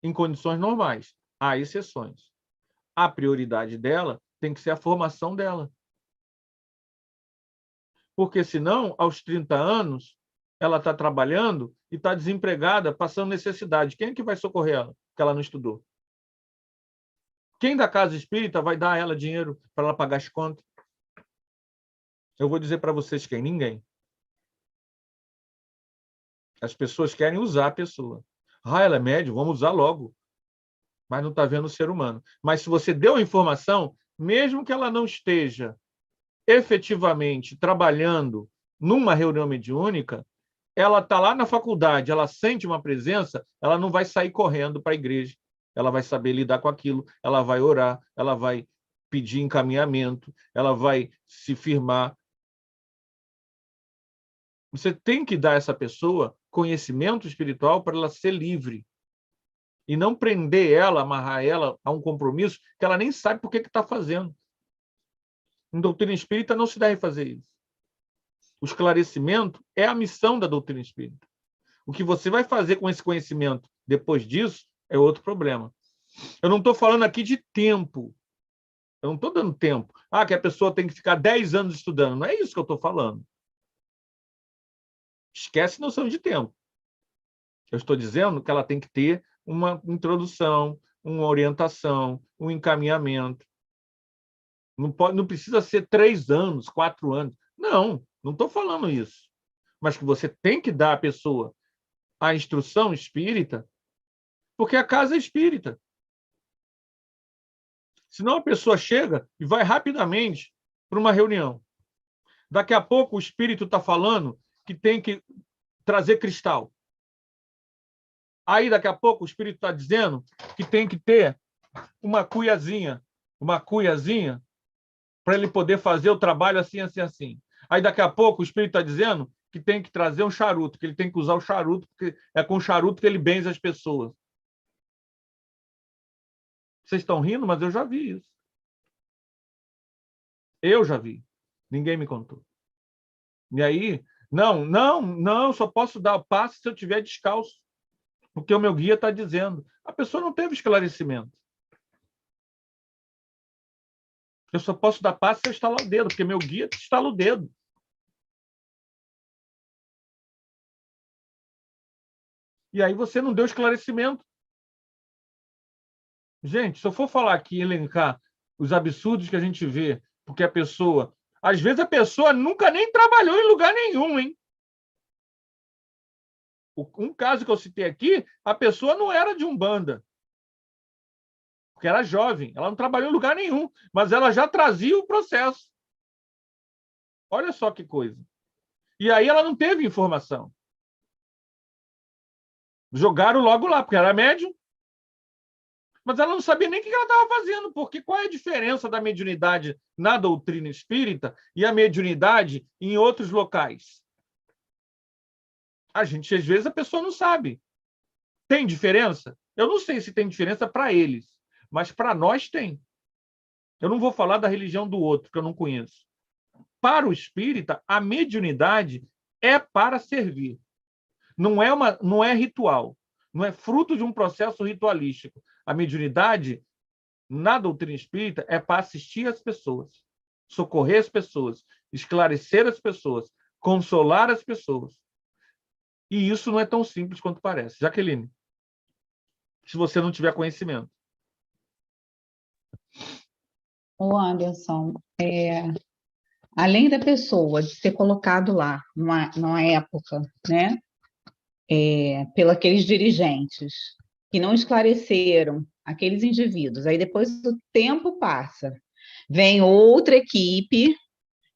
em condições normais. Há exceções. A prioridade dela tem que ser a formação dela. Porque, senão, aos 30 anos, ela está trabalhando e está desempregada, passando necessidade. Quem é que vai socorrer ela? Porque ela não estudou. Quem da casa espírita vai dar a ela dinheiro para ela pagar as contas? Eu vou dizer para vocês quem? Ninguém. As pessoas querem usar a pessoa. Ela é médium, vamos usar logo. Mas não está vendo o ser humano. Mas se você deu a informação, mesmo que ela não esteja efetivamente trabalhando numa reunião mediúnica, ela está lá na faculdade, ela sente uma presença, ela não vai sair correndo para a igreja. Ela vai saber lidar com aquilo, ela vai orar, ela vai pedir encaminhamento, ela vai se firmar. Você tem que dar a essa pessoa conhecimento espiritual para ela ser livre. E não prender ela, amarrar ela a um compromisso que ela nem sabe por que está fazendo. Em doutrina espírita não se deve fazer isso. O esclarecimento é a missão da doutrina espírita. O que você vai fazer com esse conhecimento depois disso é outro problema. Eu não estou falando aqui de tempo. Eu não estou dando tempo. Que a pessoa tem que ficar 10 anos estudando. Não é isso que eu estou falando. Esquece noção de tempo. Eu estou dizendo que ela tem que ter uma introdução, uma orientação, um encaminhamento. Não precisa ser 3 anos, 4 anos. Não estou falando isso. Mas que você tem que dar à pessoa a instrução espírita, porque a casa é espírita. Senão a pessoa chega e vai rapidamente para uma reunião. Daqui a pouco o espírito está falando que tem que trazer cristal. Aí, daqui a pouco, o espírito está dizendo que tem que ter uma cuiazinha para ele poder fazer o trabalho assim, assim, assim. Aí, daqui a pouco, o espírito está dizendo que tem que trazer um charuto, que ele tem que usar o charuto, porque é com o charuto que ele benze as pessoas. Vocês estão rindo, mas eu já vi isso. Eu já vi. Ninguém me contou. E aí, não, só posso dar o passe se eu estiver descalço. Porque o meu guia está dizendo. A pessoa não teve esclarecimento. Eu só posso dar passe se eu estalar o dedo, porque meu guia estala o dedo. E aí você não deu esclarecimento. Gente, se eu for falar aqui, elencar os absurdos que a gente vê, porque a pessoa... Às vezes a pessoa nunca nem trabalhou em lugar nenhum, hein? Um caso que eu citei aqui, a pessoa não era de Umbanda, porque era jovem, ela não trabalhou em lugar nenhum, mas ela já trazia o processo. Olha só que coisa. E aí ela não teve informação. Jogaram logo lá, porque era médium, mas ela não sabia nem o que ela estava fazendo, porque qual é a diferença da mediunidade na doutrina espírita e a mediunidade em outros locais? Às vezes, a pessoa não sabe. Tem diferença? Eu não sei se tem diferença para eles, mas para nós tem. Eu não vou falar da religião do outro, que eu não conheço. para o espírita, a mediunidade é para servir. Não é ritual, não é fruto de um processo ritualístico. A mediunidade, na doutrina espírita, é para assistir as pessoas, socorrer as pessoas, esclarecer as pessoas, consolar as pessoas. E isso não é tão simples quanto parece. Jaqueline, se você não tiver conhecimento. Ô Anderson, além da pessoa de ser colocado lá numa época, né, pelos aqueles dirigentes que não esclareceram aqueles indivíduos, aí depois o tempo passa, vem outra equipe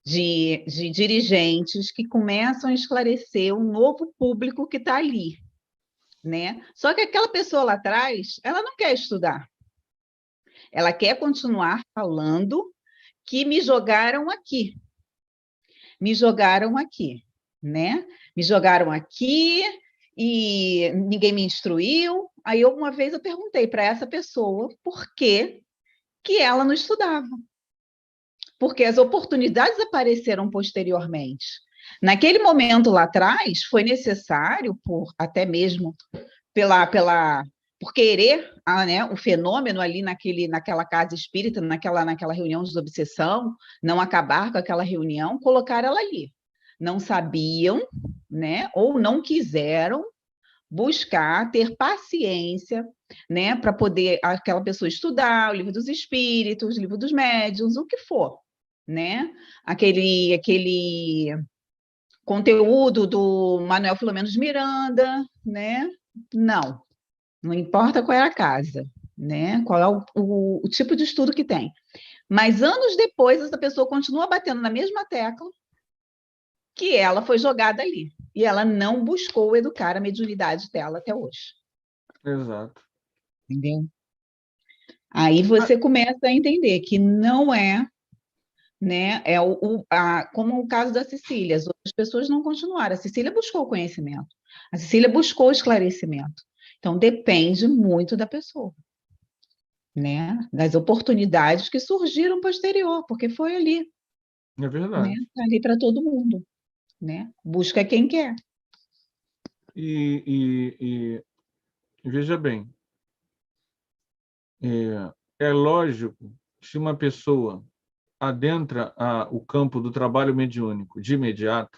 de dirigentes que começam a esclarecer um novo público que está ali, né? Só que aquela pessoa lá atrás, ela não quer estudar, ela quer continuar falando que me jogaram aqui, né? Me jogaram aqui e ninguém me instruiu. Aí, uma vez, eu perguntei para essa pessoa por que ela não estudava. Porque as oportunidades apareceram posteriormente. Naquele momento lá atrás, foi necessário, até mesmo por querer né, o fenômeno ali naquela casa espírita, naquela reunião de desobsessão, não acabar com aquela reunião, colocar ela ali. Não sabiam, né, ou não quiseram buscar, ter paciência, né, para poder aquela pessoa estudar o livro dos espíritos, o livro dos médiuns, o que for, né? Aquele conteúdo do Manuel Filomeno de Miranda, né? Não importa qual é a casa, né? Qual é o tipo de estudo que tem. Mas anos depois, essa pessoa continua batendo na mesma tecla que ela foi jogada ali. E ela não buscou educar a mediunidade dela até hoje. Exato. Entendeu? Aí você começa a entender que não é, né? Como o caso da Cecília, as outras pessoas não continuaram. A Cecília buscou o conhecimento, a Cecília buscou o esclarecimento. Então, depende muito da pessoa, né? Das oportunidades que surgiram posterior, porque foi ali. É verdade. Né? Ali para todo mundo, né? Busca quem quer. E veja bem, é lógico, se uma pessoa adentra o campo do trabalho mediúnico de imediato,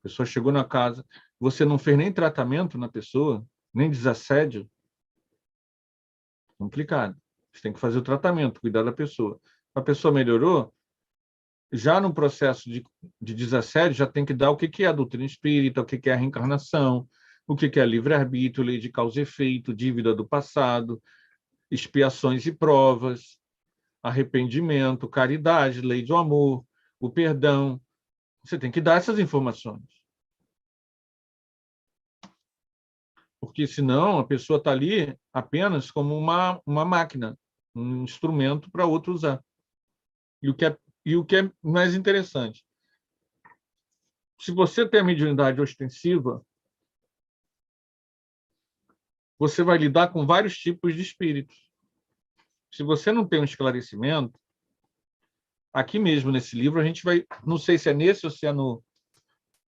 a pessoa chegou na casa, você não fez nem tratamento na pessoa, nem desassédio, complicado. Você tem que fazer o tratamento, cuidar da pessoa. A pessoa melhorou, já no processo de desassédio, já tem que dar o que é a doutrina espírita, o que é a reencarnação, o que é livre-arbítrio, lei de causa e efeito, dívida do passado, expiações e provas, arrependimento, caridade, lei do amor, o perdão. Você tem que dar essas informações. Porque, senão, a pessoa está ali apenas como uma máquina, um instrumento para outro usar. E o que é mais interessante, se você tem a mediunidade ostensiva, você vai lidar com vários tipos de espíritos. Se você não tem um esclarecimento, aqui mesmo nesse livro, a gente vai, não sei se é nesse ou se é no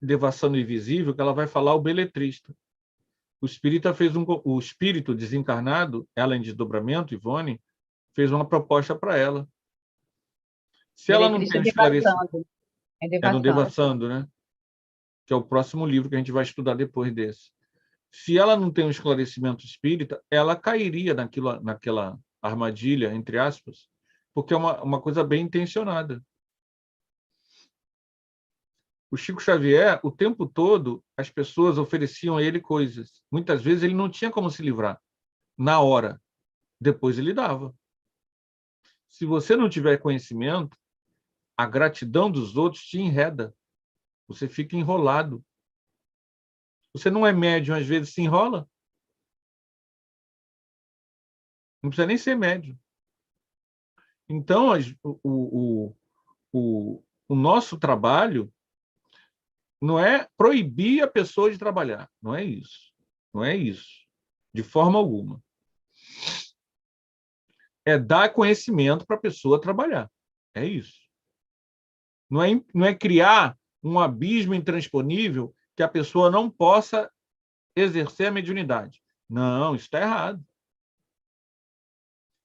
Devassando o Invisível, que ela vai falar o beletrista. O espírito desencarnado, ela em desdobramento, Ivone, fez uma proposta para ela. Se ela não tem um esclarecimento... É no Devassando, né? Que é o próximo livro que a gente vai estudar depois desse. Se ela não tem um esclarecimento espírita, ela cairia naquela armadilha, entre aspas, porque é uma coisa bem intencionada. O Chico Xavier, o tempo todo, as pessoas ofereciam a ele coisas. Muitas vezes ele não tinha como se livrar na hora. Depois ele dava. Se você não tiver conhecimento, a gratidão dos outros te enreda. Você fica enrolado. Você não é médium, às vezes se enrola. Não precisa nem ser médium. Então, o nosso trabalho não é proibir a pessoa de trabalhar. Não é isso. Não é isso. De forma alguma. É dar conhecimento para a pessoa trabalhar. É isso. Não é criar um abismo intransponível que a pessoa não possa exercer a mediunidade. Não, isso está errado.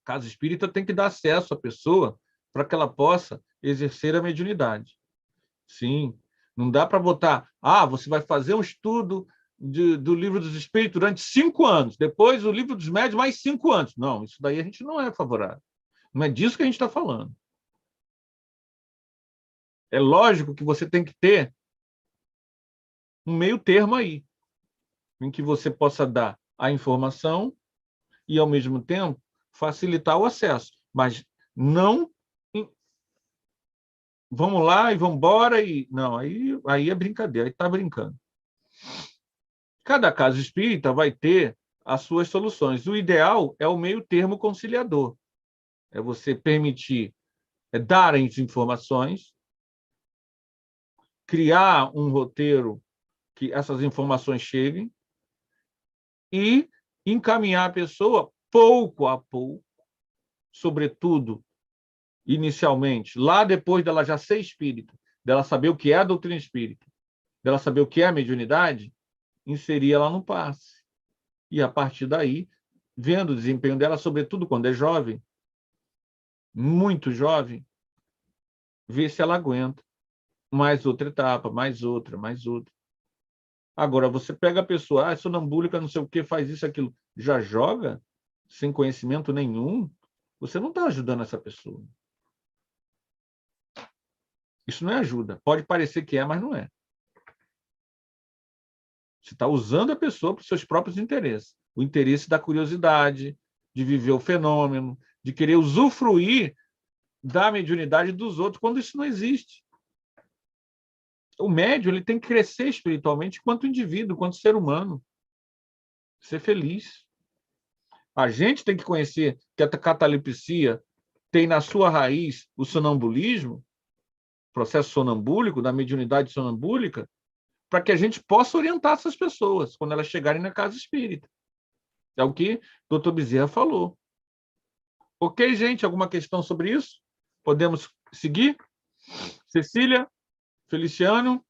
A casa espírita tem que dar acesso à pessoa para que ela possa exercer a mediunidade. Sim, não dá para botar, você vai fazer um estudo do Livro dos Espíritos durante 5 anos, depois o Livro dos Médiuns mais 5 anos. Não, isso daí a gente não é favorável. Não é disso que a gente está falando. É lógico que você tem que ter um meio termo aí, em que você possa dar a informação e, ao mesmo tempo, facilitar o acesso. Mas não vamos lá e vamos embora. Não, aí é brincadeira, aí está brincando. Cada casa espírita vai ter as suas soluções. O ideal é o meio termo conciliador. É você permitir dar as informações, criar um roteiro que essas informações cheguem e encaminhar a pessoa pouco a pouco, sobretudo, inicialmente, lá depois dela já ser espírita, dela saber o que é a doutrina espírita, dela saber o que é a mediunidade, inserir ela no passe. E, a partir daí, vendo o desempenho dela, sobretudo quando é jovem, muito jovem, ver se ela aguenta. Mais outra etapa, mais outra, mais outra. Agora, você pega a pessoa, é sonambúlica, não sei o que, faz isso, aquilo, já joga, sem conhecimento nenhum, você não está ajudando essa pessoa. Isso não é ajuda. Pode parecer que é, mas não é. Você está usando a pessoa para os seus próprios interesses. O interesse da curiosidade, de viver o fenômeno, de querer usufruir da mediunidade dos outros, quando isso não existe. O médium ele tem que crescer espiritualmente enquanto indivíduo, enquanto ser humano. Ser feliz. A gente tem que conhecer que a catalepsia tem na sua raiz o sonambulismo, processo sonambúlico, da mediunidade sonambúlica, para que a gente possa orientar essas pessoas quando elas chegarem na casa espírita. É o que o Dr. Bezerra falou. Ok, gente? Alguma questão sobre isso? Podemos seguir? Cecília? Feliciano?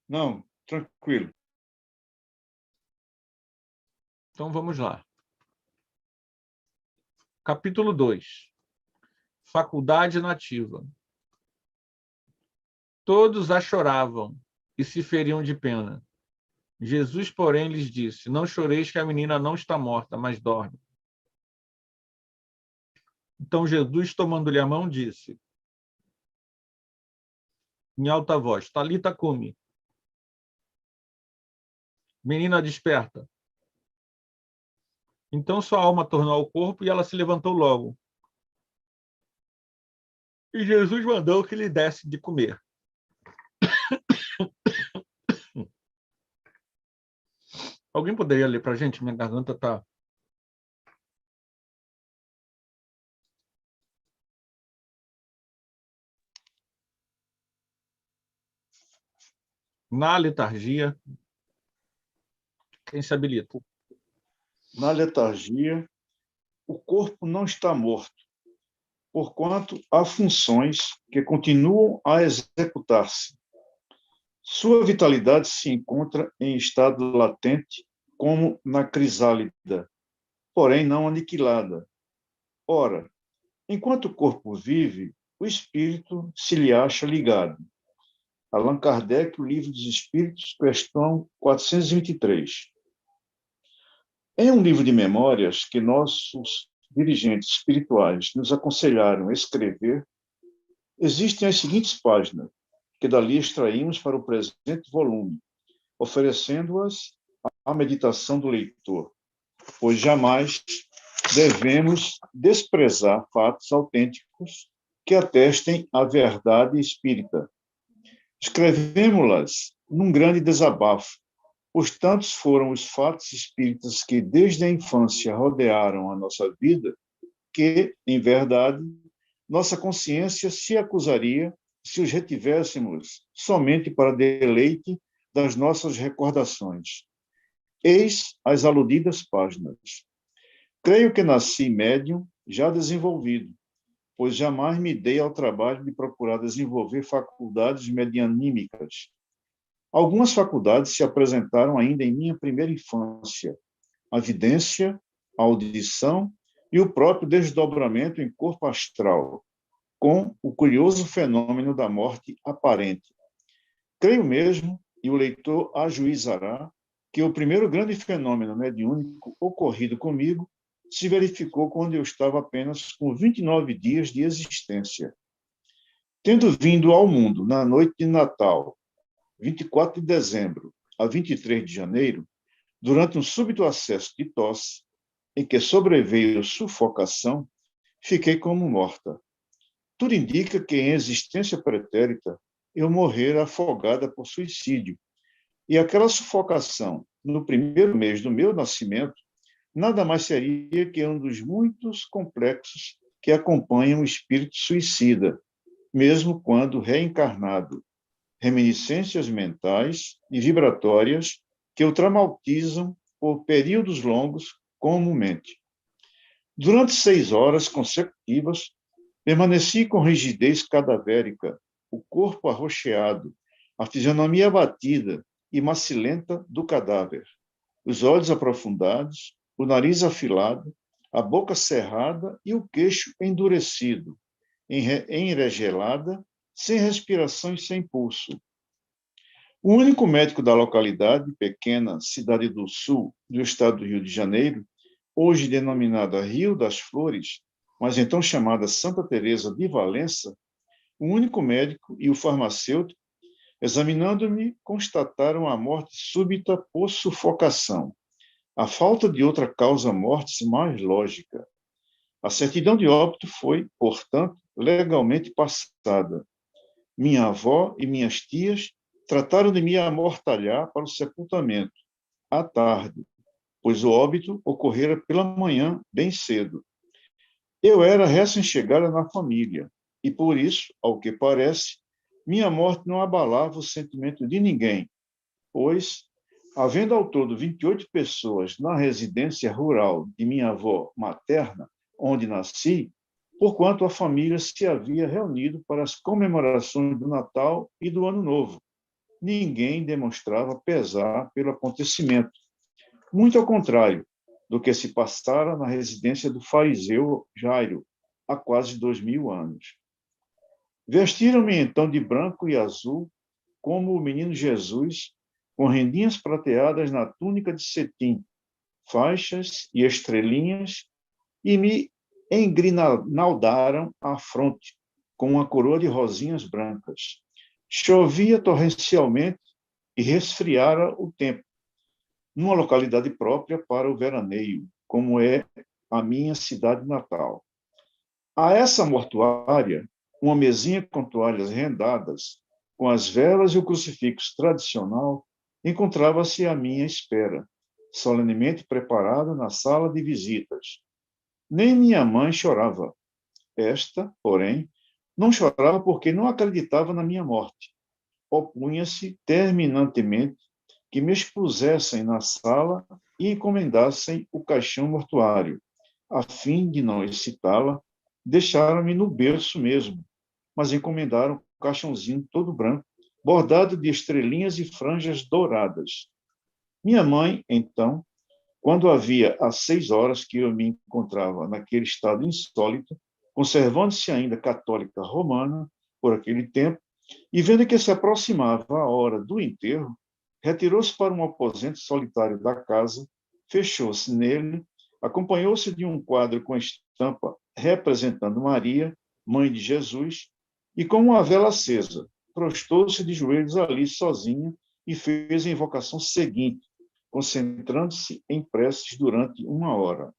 Não, tranquilo. Então, vamos lá. Capítulo 2. Faculdade nativa. Todos a choravam e se feriam de pena. Jesus, porém, lhes disse: não choreis, que a menina não está morta, mas dorme. Então Jesus, tomando-lhe a mão, disse, em alta voz, Talita cumi. Menina, desperta. Então sua alma tornou ao corpo e ela se levantou logo. E Jesus mandou que lhe desse de comer. Alguém poderia ler para a gente? Minha garganta está... Na letargia. Quem se habilita? Na letargia, o corpo não está morto, porquanto há funções que continuam a executar-se. Sua vitalidade se encontra em estado latente, como na crisálida, porém não aniquilada. Ora, enquanto o corpo vive, o espírito se lhe acha ligado. Allan Kardec, o Livro dos Espíritos, questão 423. Em um livro de memórias que nossos dirigentes espirituais nos aconselharam escrever, existem as seguintes páginas, que dali extraímos para o presente volume, oferecendo-as à meditação do leitor, pois jamais devemos desprezar fatos autênticos que atestem a verdade espírita. Escrevemos-las num grande desabafo, pois tantos foram os fatos espíritas que desde a infância rodearam a nossa vida, que, em verdade, nossa consciência se acusaria se os retivéssemos somente para deleite das nossas recordações. Eis as aludidas páginas. Creio que nasci médium já desenvolvido, pois jamais me dei ao trabalho de procurar desenvolver faculdades medianímicas. Algumas faculdades se apresentaram ainda em minha primeira infância: a vidência, a audição e o próprio desdobramento em corpo astral, com o curioso fenômeno da morte aparente. Creio mesmo, e o leitor ajuizará, que o primeiro grande fenômeno mediúnico ocorrido comigo se verificou quando eu estava apenas com 29 dias de existência. Tendo vindo ao mundo na noite de Natal, 24 de dezembro a 23 de janeiro, durante um súbito acesso de tosse, em que sobreveio sufocação, fiquei como morta. Tudo indica que, em existência pretérita, eu morrera afogada por suicídio, e aquela sufocação, no primeiro mês do meu nascimento, nada mais seria que um dos muitos complexos que acompanham o espírito suicida, mesmo quando reencarnado, reminiscências mentais e vibratórias que o traumatizam por períodos longos comumente. Durante 6 horas consecutivas, permaneci com rigidez cadavérica, o corpo arroxeado, a fisionomia abatida e macilenta do cadáver, os olhos aprofundados, o nariz afilado, a boca cerrada e o queixo endurecido, enregelada, sem respiração e sem pulso. O único médico da localidade, pequena cidade do sul do estado do Rio de Janeiro, hoje denominada Rio das Flores, mas então chamada Santa Teresa de Valença, o único médico e o farmacêutico, examinando-me, constataram a morte súbita por sufocação, a falta de outra causa-mortis mais lógica. A certidão de óbito foi, portanto, legalmente passada. Minha avó e minhas tias trataram de me amortalhar para o sepultamento, à tarde, pois o óbito ocorrera pela manhã, bem cedo. Eu era recém-chegada na família, e por isso, ao que parece, minha morte não abalava o sentimento de ninguém, pois, havendo ao todo 28 pessoas na residência rural de minha avó materna, onde nasci, porquanto a família se havia reunido para as comemorações do Natal e do Ano Novo, ninguém demonstrava pesar pelo acontecimento. Muito ao contrário do que se passara na residência do fariseu Jairo, há quase 2000 anos. Vestiram-me então de branco e azul, como o menino Jesus, com rendinhas prateadas na túnica de cetim, faixas e estrelinhas, e me engrinaldaram a fronte com uma coroa de rosinhas brancas. Chovia torrencialmente e resfriara o tempo, numa localidade própria para o veraneio, como é a minha cidade natal. A essa mortuária, uma mesinha com toalhas rendadas, com as velas e o crucifixo tradicional, encontrava-se à minha espera, solenemente preparada na sala de visitas. Nem minha mãe chorava. Esta, porém, não chorava porque não acreditava na minha morte. Opunha-se terminantemente que me expusessem na sala e encomendassem o caixão mortuário. A fim de não excitá-la, deixaram-me no berço mesmo, mas encomendaram um caixãozinho todo branco, bordado de estrelinhas e franjas douradas. Minha mãe, então, quando havia às 6 horas que eu me encontrava naquele estado insólito, conservando-se ainda católica romana por aquele tempo, e vendo que se aproximava a hora do enterro, retirou-se para um aposento solitário da casa, fechou-se nele, acompanhou-se de um quadro com estampa representando Maria, mãe de Jesus, e com uma vela acesa, prostou-se de joelhos ali sozinha e fez a invocação seguinte, concentrando-se em preces durante 1 hora.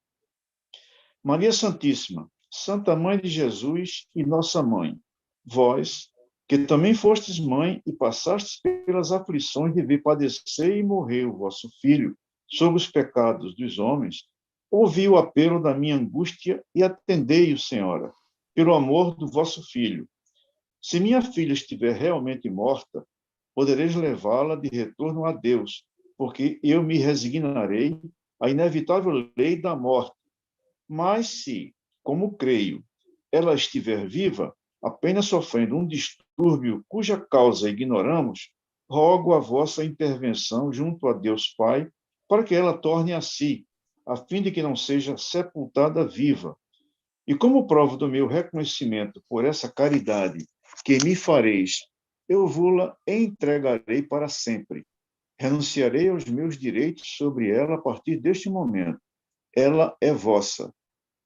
Maria Santíssima, Santa Mãe de Jesus e Nossa Mãe, vós, que também fostes mãe e passastes pelas aflições de ver padecer e morrer o vosso Filho sob os pecados dos homens, ouvi o apelo da minha angústia e atendei-o, Senhora, pelo amor do vosso Filho. Se minha filha estiver realmente morta, podereis levá-la de retorno a Deus, porque eu me resignarei à inevitável lei da morte. Mas se, como creio, ela estiver viva, apenas sofrendo um distúrbio cuja causa ignoramos, rogo a vossa intervenção junto a Deus Pai, para que ela torne a si, a fim de que não seja sepultada viva. E como prova do meu reconhecimento por essa caridade que me fareis, eu vou-la entregarei para sempre. Renunciarei aos meus direitos sobre ela a partir deste momento. Ela é vossa.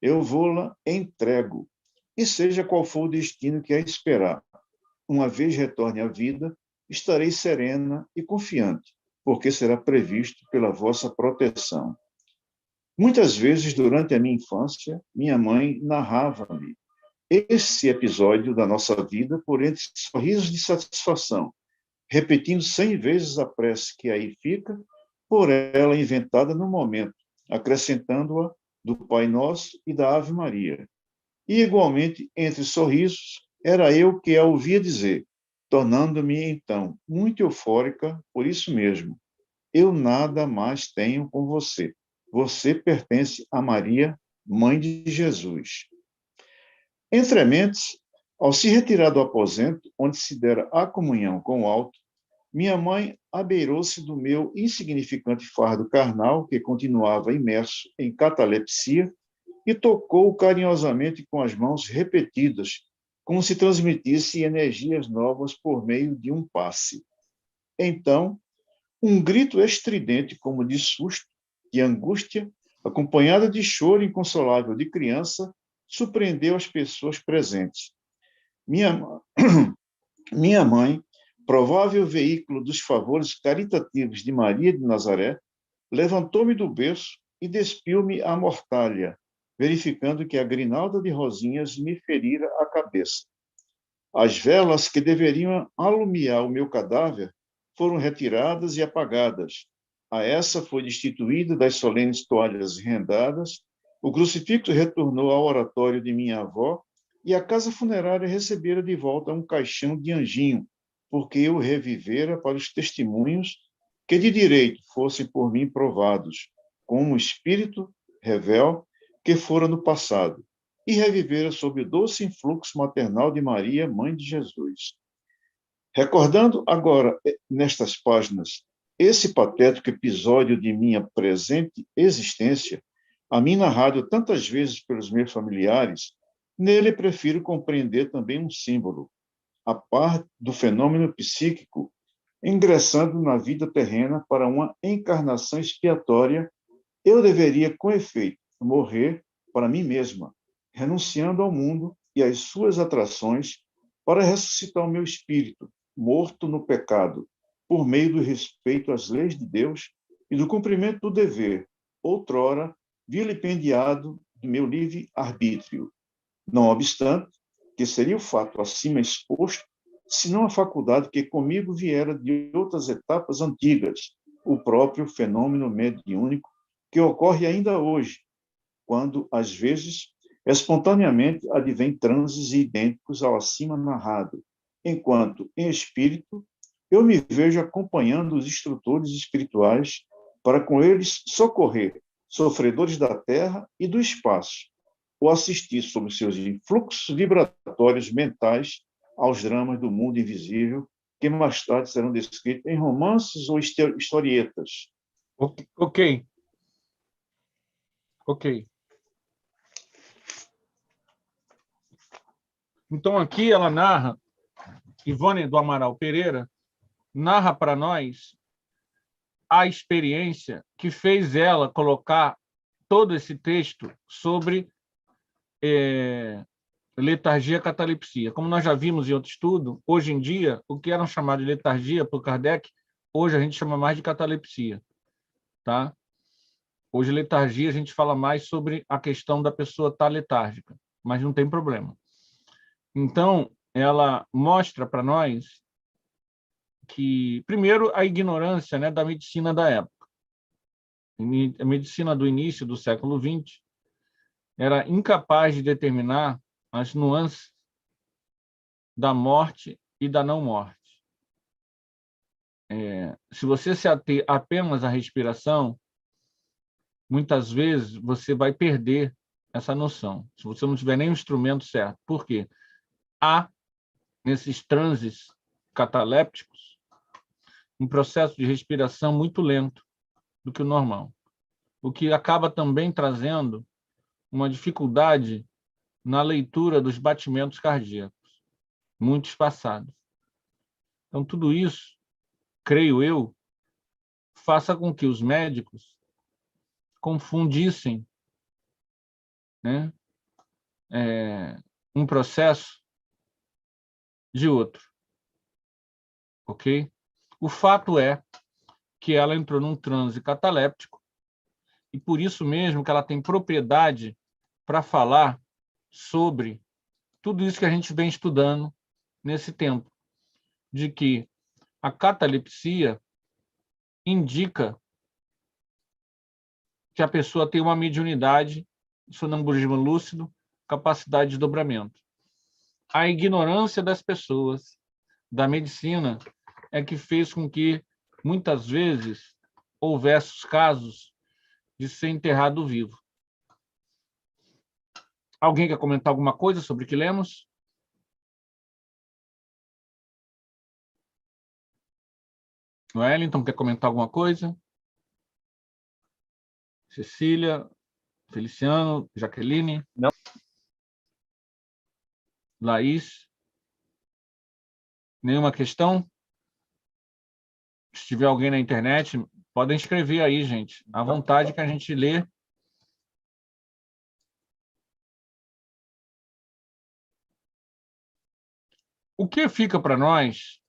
Eu vou-la entrego. E seja qual for o destino que a esperar, uma vez retorne à vida, estarei serena e confiante, porque será previsto pela vossa proteção. Muitas vezes, durante a minha infância, minha mãe narrava-me esse episódio da nossa vida por entre sorrisos de satisfação, repetindo 100 vezes a prece que aí fica, por ela inventada no momento, acrescentando-a do Pai Nosso e da Ave Maria. E, igualmente, entre sorrisos, era eu que a ouvia dizer, tornando-me, então, muito eufórica por isso mesmo. Eu nada mais tenho com você. Você pertence a Maria, mãe de Jesus. Entrementes, ao se retirar do aposento, onde se dera a comunhão com o alto, minha mãe abeirou-se do meu insignificante fardo carnal, que continuava imerso em catalepsia, e tocou carinhosamente com as mãos repetidas, como se transmitisse energias novas por meio de um passe. Então, um grito estridente, como de susto, de angústia, acompanhada de choro inconsolável de criança, surpreendeu as pessoas presentes. Minha mãe, provável veículo dos favores caritativos de Maria de Nazaré, levantou-me do berço e despiu-me a mortalha, verificando que a grinalda de rosinhas me ferira a cabeça. As velas que deveriam alumiar o meu cadáver foram retiradas e apagadas. A essa foi destituída das solenes toalhas rendadas, o crucifixo retornou ao oratório de minha avó e a casa funerária recebera de volta um caixão de anjinho, porque eu revivera para os testemunhos que de direito fossem por mim provados, como espírito revel que fora no passado, e revivera sob o doce influxo maternal de Maria, mãe de Jesus. Recordando agora, nestas páginas, esse patético episódio de minha presente existência, a mim narrado tantas vezes pelos meus familiares, nele prefiro compreender também um símbolo, a par do fenômeno psíquico, ingressando na vida terrena para uma encarnação expiatória, eu deveria, com efeito, morrer para mim mesma, renunciando ao mundo e às suas atrações para ressuscitar o meu espírito, morto no pecado, por meio do respeito às leis de Deus e do cumprimento do dever, outrora vilipendiado do meu livre-arbítrio. Não obstante, que seria o fato acima exposto, senão a faculdade que comigo viera de outras etapas antigas, o próprio fenômeno mediúnico que ocorre ainda hoje, quando, às vezes, espontaneamente advém transes idênticos ao acima narrado, enquanto, em espírito, eu me vejo acompanhando os instrutores espirituais para com eles socorrer sofredores da terra e do espaço, ou assistir sob seus influxos vibratórios mentais aos dramas do mundo invisível, que mais tarde serão descritos em romances ou historietas. Ok. Então, aqui ela narra, Ivone do Amaral Pereira, narra para nós a experiência que fez ela colocar todo esse texto sobre letargia, catalepsia. Como nós já vimos em outro estudo, hoje em dia, o que eram chamados de letargia por Kardec, hoje a gente chama mais de catalepsia. Tá? Hoje, letargia, a gente fala mais sobre a questão da pessoa estar letárgica, mas não tem problema. Então, ela mostra para nós que, primeiro, a ignorância, né, da medicina da época. A medicina do início do século XX era incapaz de determinar as nuances da morte e da não morte. Se você se ater apenas à respiração, muitas vezes você vai perder essa noção, se você não tiver nem o instrumento certo. Por quê? Há, nesses transes catalépticos, um processo de respiração muito lento do que o normal, o que acaba também trazendo uma dificuldade na leitura dos batimentos cardíacos, muito espaçados. Então, tudo isso, creio eu, faça com que os médicos confundissem, né, um processo de outro, ok? O fato é que ela entrou num transe cataléptico e por isso mesmo que ela tem propriedade para falar sobre tudo isso que a gente vem estudando nesse tempo, de que a catalepsia indica que a pessoa tem uma mediunidade, sonambulismo lúcido, capacidade de desdobramento. A ignorância das pessoas, da medicina, é que fez com que, muitas vezes, houvesse os casos de ser enterrado vivo. Alguém quer comentar alguma coisa sobre o que lemos? Wellington, quer comentar alguma coisa? Cecília, Feliciano, Jaqueline? Não. Laís? Nenhuma questão? Se tiver alguém na internet, podem escrever aí, gente. À vontade que a gente lê. O que fica para nós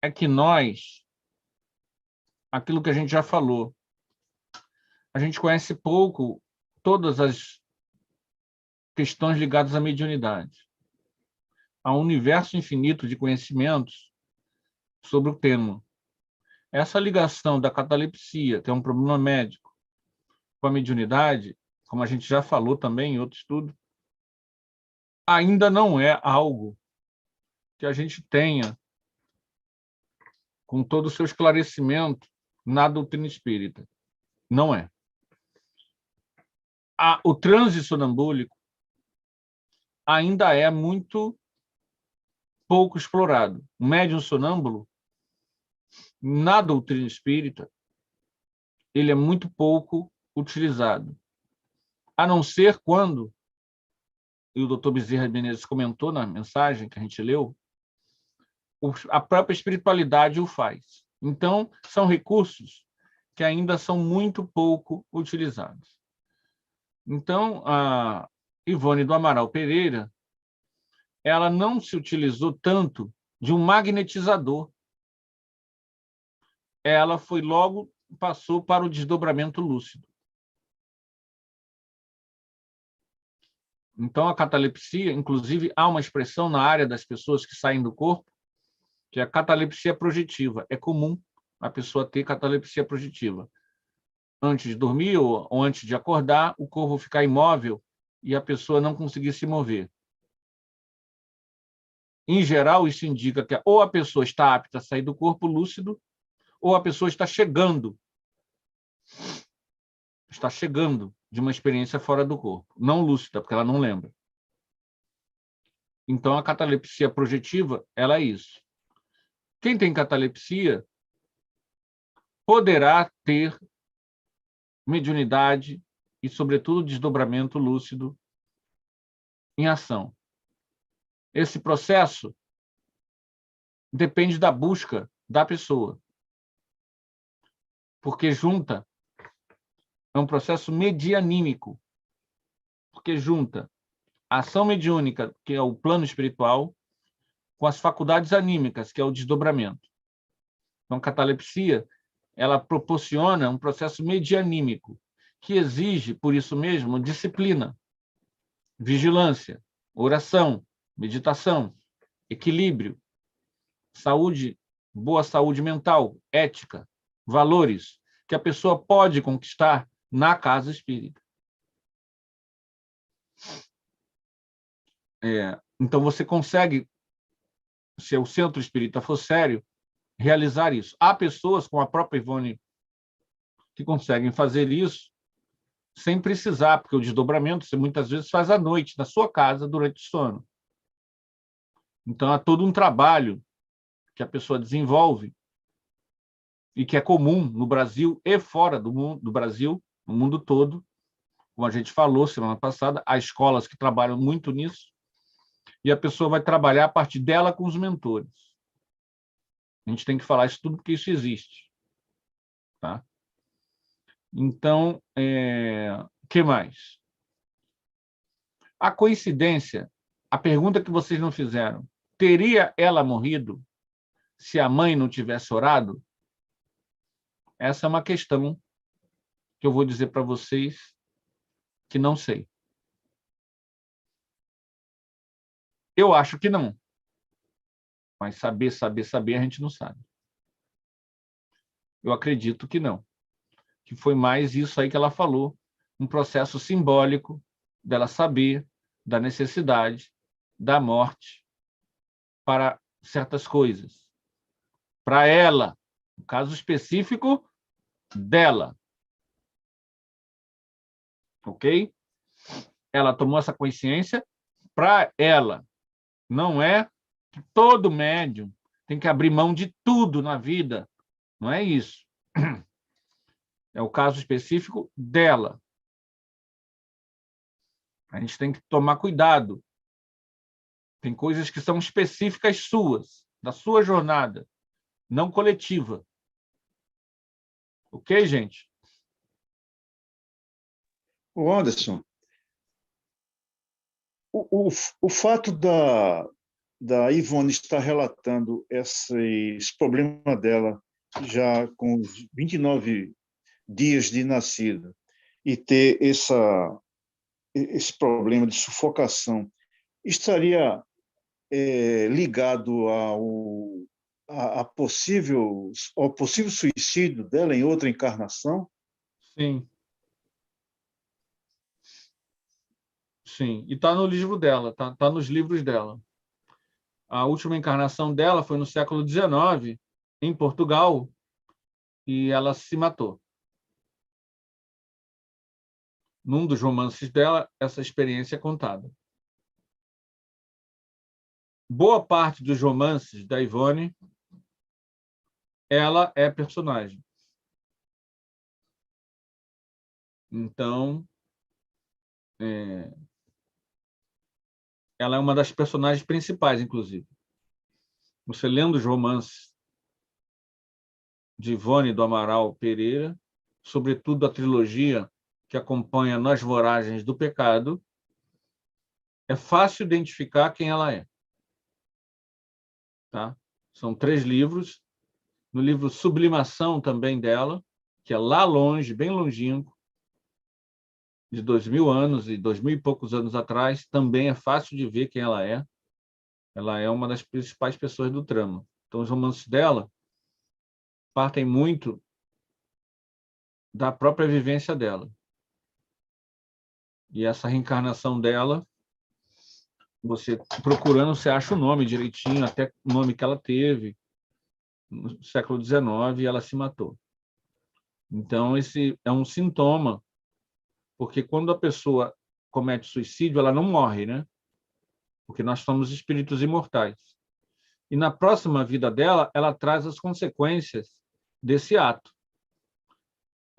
é que nós, aquilo que a gente já falou, a gente conhece pouco todas as questões ligadas à mediunidade. Há um universo infinito de conhecimentos sobre o tema. Essa ligação da catalepsia, que é um problema médico, com a mediunidade, como a gente já falou também em outro estudo, ainda não é algo que a gente tenha com todo o seu esclarecimento na doutrina espírita. Não é. O transe sonambúlico ainda é muito pouco explorado. O médium sonâmbulo, na doutrina espírita, ele é muito pouco utilizado. A não ser quando, e o Dr. Bezerra Menezes comentou na mensagem que a gente leu, a própria espiritualidade o faz. Então, são recursos que ainda são muito pouco utilizados. Então, a Ivone do Amaral Pereira, ela não se utilizou tanto de um magnetizador. Ela passou para o desdobramento lúcido. Então, a catalepsia, inclusive, há uma expressão na área das pessoas que saem do corpo, que é a catalepsia projetiva. É comum a pessoa ter catalepsia projetiva. Antes de dormir ou antes de acordar, o corpo ficar imóvel e a pessoa não conseguir se mover. Em geral, isso indica que ou a pessoa está apta a sair do corpo lúcido, ou a pessoa está chegando de uma experiência fora do corpo. Não lúcida, porque ela não lembra. Então, a catalepsia projetiva, ela é isso. Quem tem catalepsia poderá ter mediunidade e, sobretudo, desdobramento lúcido em ação. Esse processo depende da busca da pessoa, porque é um processo medianímico, porque junta a ação mediúnica, que é o plano espiritual, com as faculdades anímicas, que é o desdobramento. Então, a catalepsia, ela proporciona um processo medianímico, que exige, por isso mesmo, disciplina, vigilância, oração, meditação, equilíbrio, saúde, boa saúde mental, ética, valores, que a pessoa pode conquistar na casa espírita. Então, você consegue, se o centro espírita for sério, realizar isso. Há pessoas, como a própria Ivone, que conseguem fazer isso sem precisar, porque o desdobramento você muitas vezes faz à noite, na sua casa, durante o sono. Então, há todo um trabalho que a pessoa desenvolve e que é comum no Brasil e fora do Brasil, no mundo todo. Como a gente falou semana passada, há escolas que trabalham muito nisso, e a pessoa vai trabalhar a partir dela com os mentores. A gente tem que falar isso tudo porque isso existe. Tá? Então, o que mais? A coincidência, a pergunta que vocês não fizeram, teria ela morrido se a mãe não tivesse orado? Essa é uma questão que eu vou dizer para vocês que não sei. Eu acho que não. Mas saber a gente não sabe. Eu acredito que não. Que foi mais isso aí que ela falou, um processo simbólico dela saber da necessidade da morte para certas coisas. Para ela, no caso específico dela. Ok? Ela tomou essa consciência para ela. Não é que todo médium tem que abrir mão de tudo na vida. Não é isso. É o caso específico dela. A gente tem que tomar cuidado. Tem coisas que são específicas suas, da sua jornada, não coletiva. Ok, gente? O Anderson, o fato da Ivone estar relatando esse problema dela já com os 29 dias de nascida e ter esse problema de sufocação, estaria ligado ao possível suicídio dela em outra encarnação? Sim. Sim. E está no livro dela, tá nos livros dela. A última encarnação dela foi no século XIX, em Portugal, e ela se matou. Num dos romances dela, essa experiência é contada. Boa parte dos romances da Ivone, ela é personagem. Então, ela é uma das personagens principais, inclusive. Você lendo os romances de Ivone do Amaral Pereira, sobretudo a trilogia que acompanha Nas Voragens do Pecado, é fácil identificar quem ela é. Tá? São 3 livros. No livro Sublimação também dela, que é lá longe, bem longínquo, de 2000 anos e 2000 e poucos anos atrás, também é fácil de ver quem ela é. Ela é uma das principais pessoas do trama. Então, os romances dela partem muito da própria vivência dela. E essa reencarnação dela, você procurando, você acha o nome direitinho, até o nome que ela teve, no século XIX, e ela se matou. Então, esse é um sintoma, porque quando a pessoa comete suicídio, ela não morre, né? Porque nós somos espíritos imortais. E na próxima vida dela, ela traz as consequências desse ato.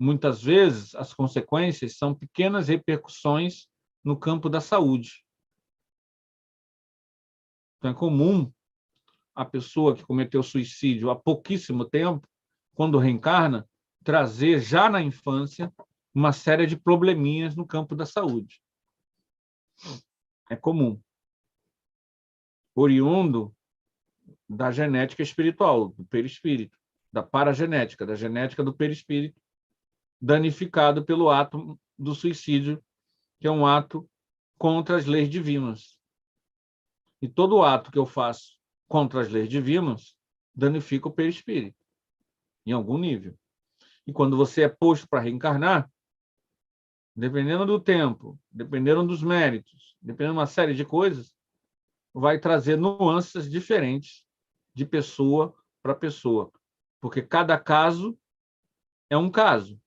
Muitas vezes, as consequências são pequenas repercussões no campo da saúde. Então, é comum a pessoa que cometeu suicídio há pouquíssimo tempo, quando reencarna, trazer já na infância uma série de probleminhas no campo da saúde. É comum. Oriundo da genética espiritual, do perispírito, da paragenética, da genética do perispírito, danificado pelo ato do suicídio, que é um ato contra as leis divinas. E todo ato que eu faço contra as leis divinas danifica o perispírito, em algum nível. E quando você é posto para reencarnar, dependendo do tempo, dependendo dos méritos, dependendo de uma série de coisas, vai trazer nuances diferentes de pessoa para pessoa, porque cada caso é um caso.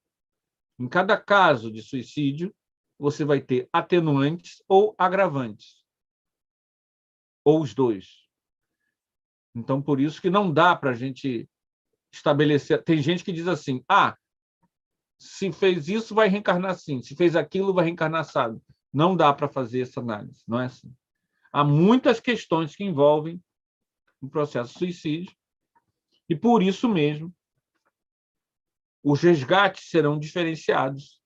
Em cada caso de suicídio, você vai ter atenuantes ou agravantes, ou os dois. Então, por isso que não dá para a gente estabelecer... Tem gente que diz assim, se fez isso, vai reencarnar assim, se fez aquilo, vai reencarnar assado. Não dá para fazer essa análise, não é assim. Há muitas questões que envolvem o processo de suicídio, e por isso mesmo, os resgates serão diferenciados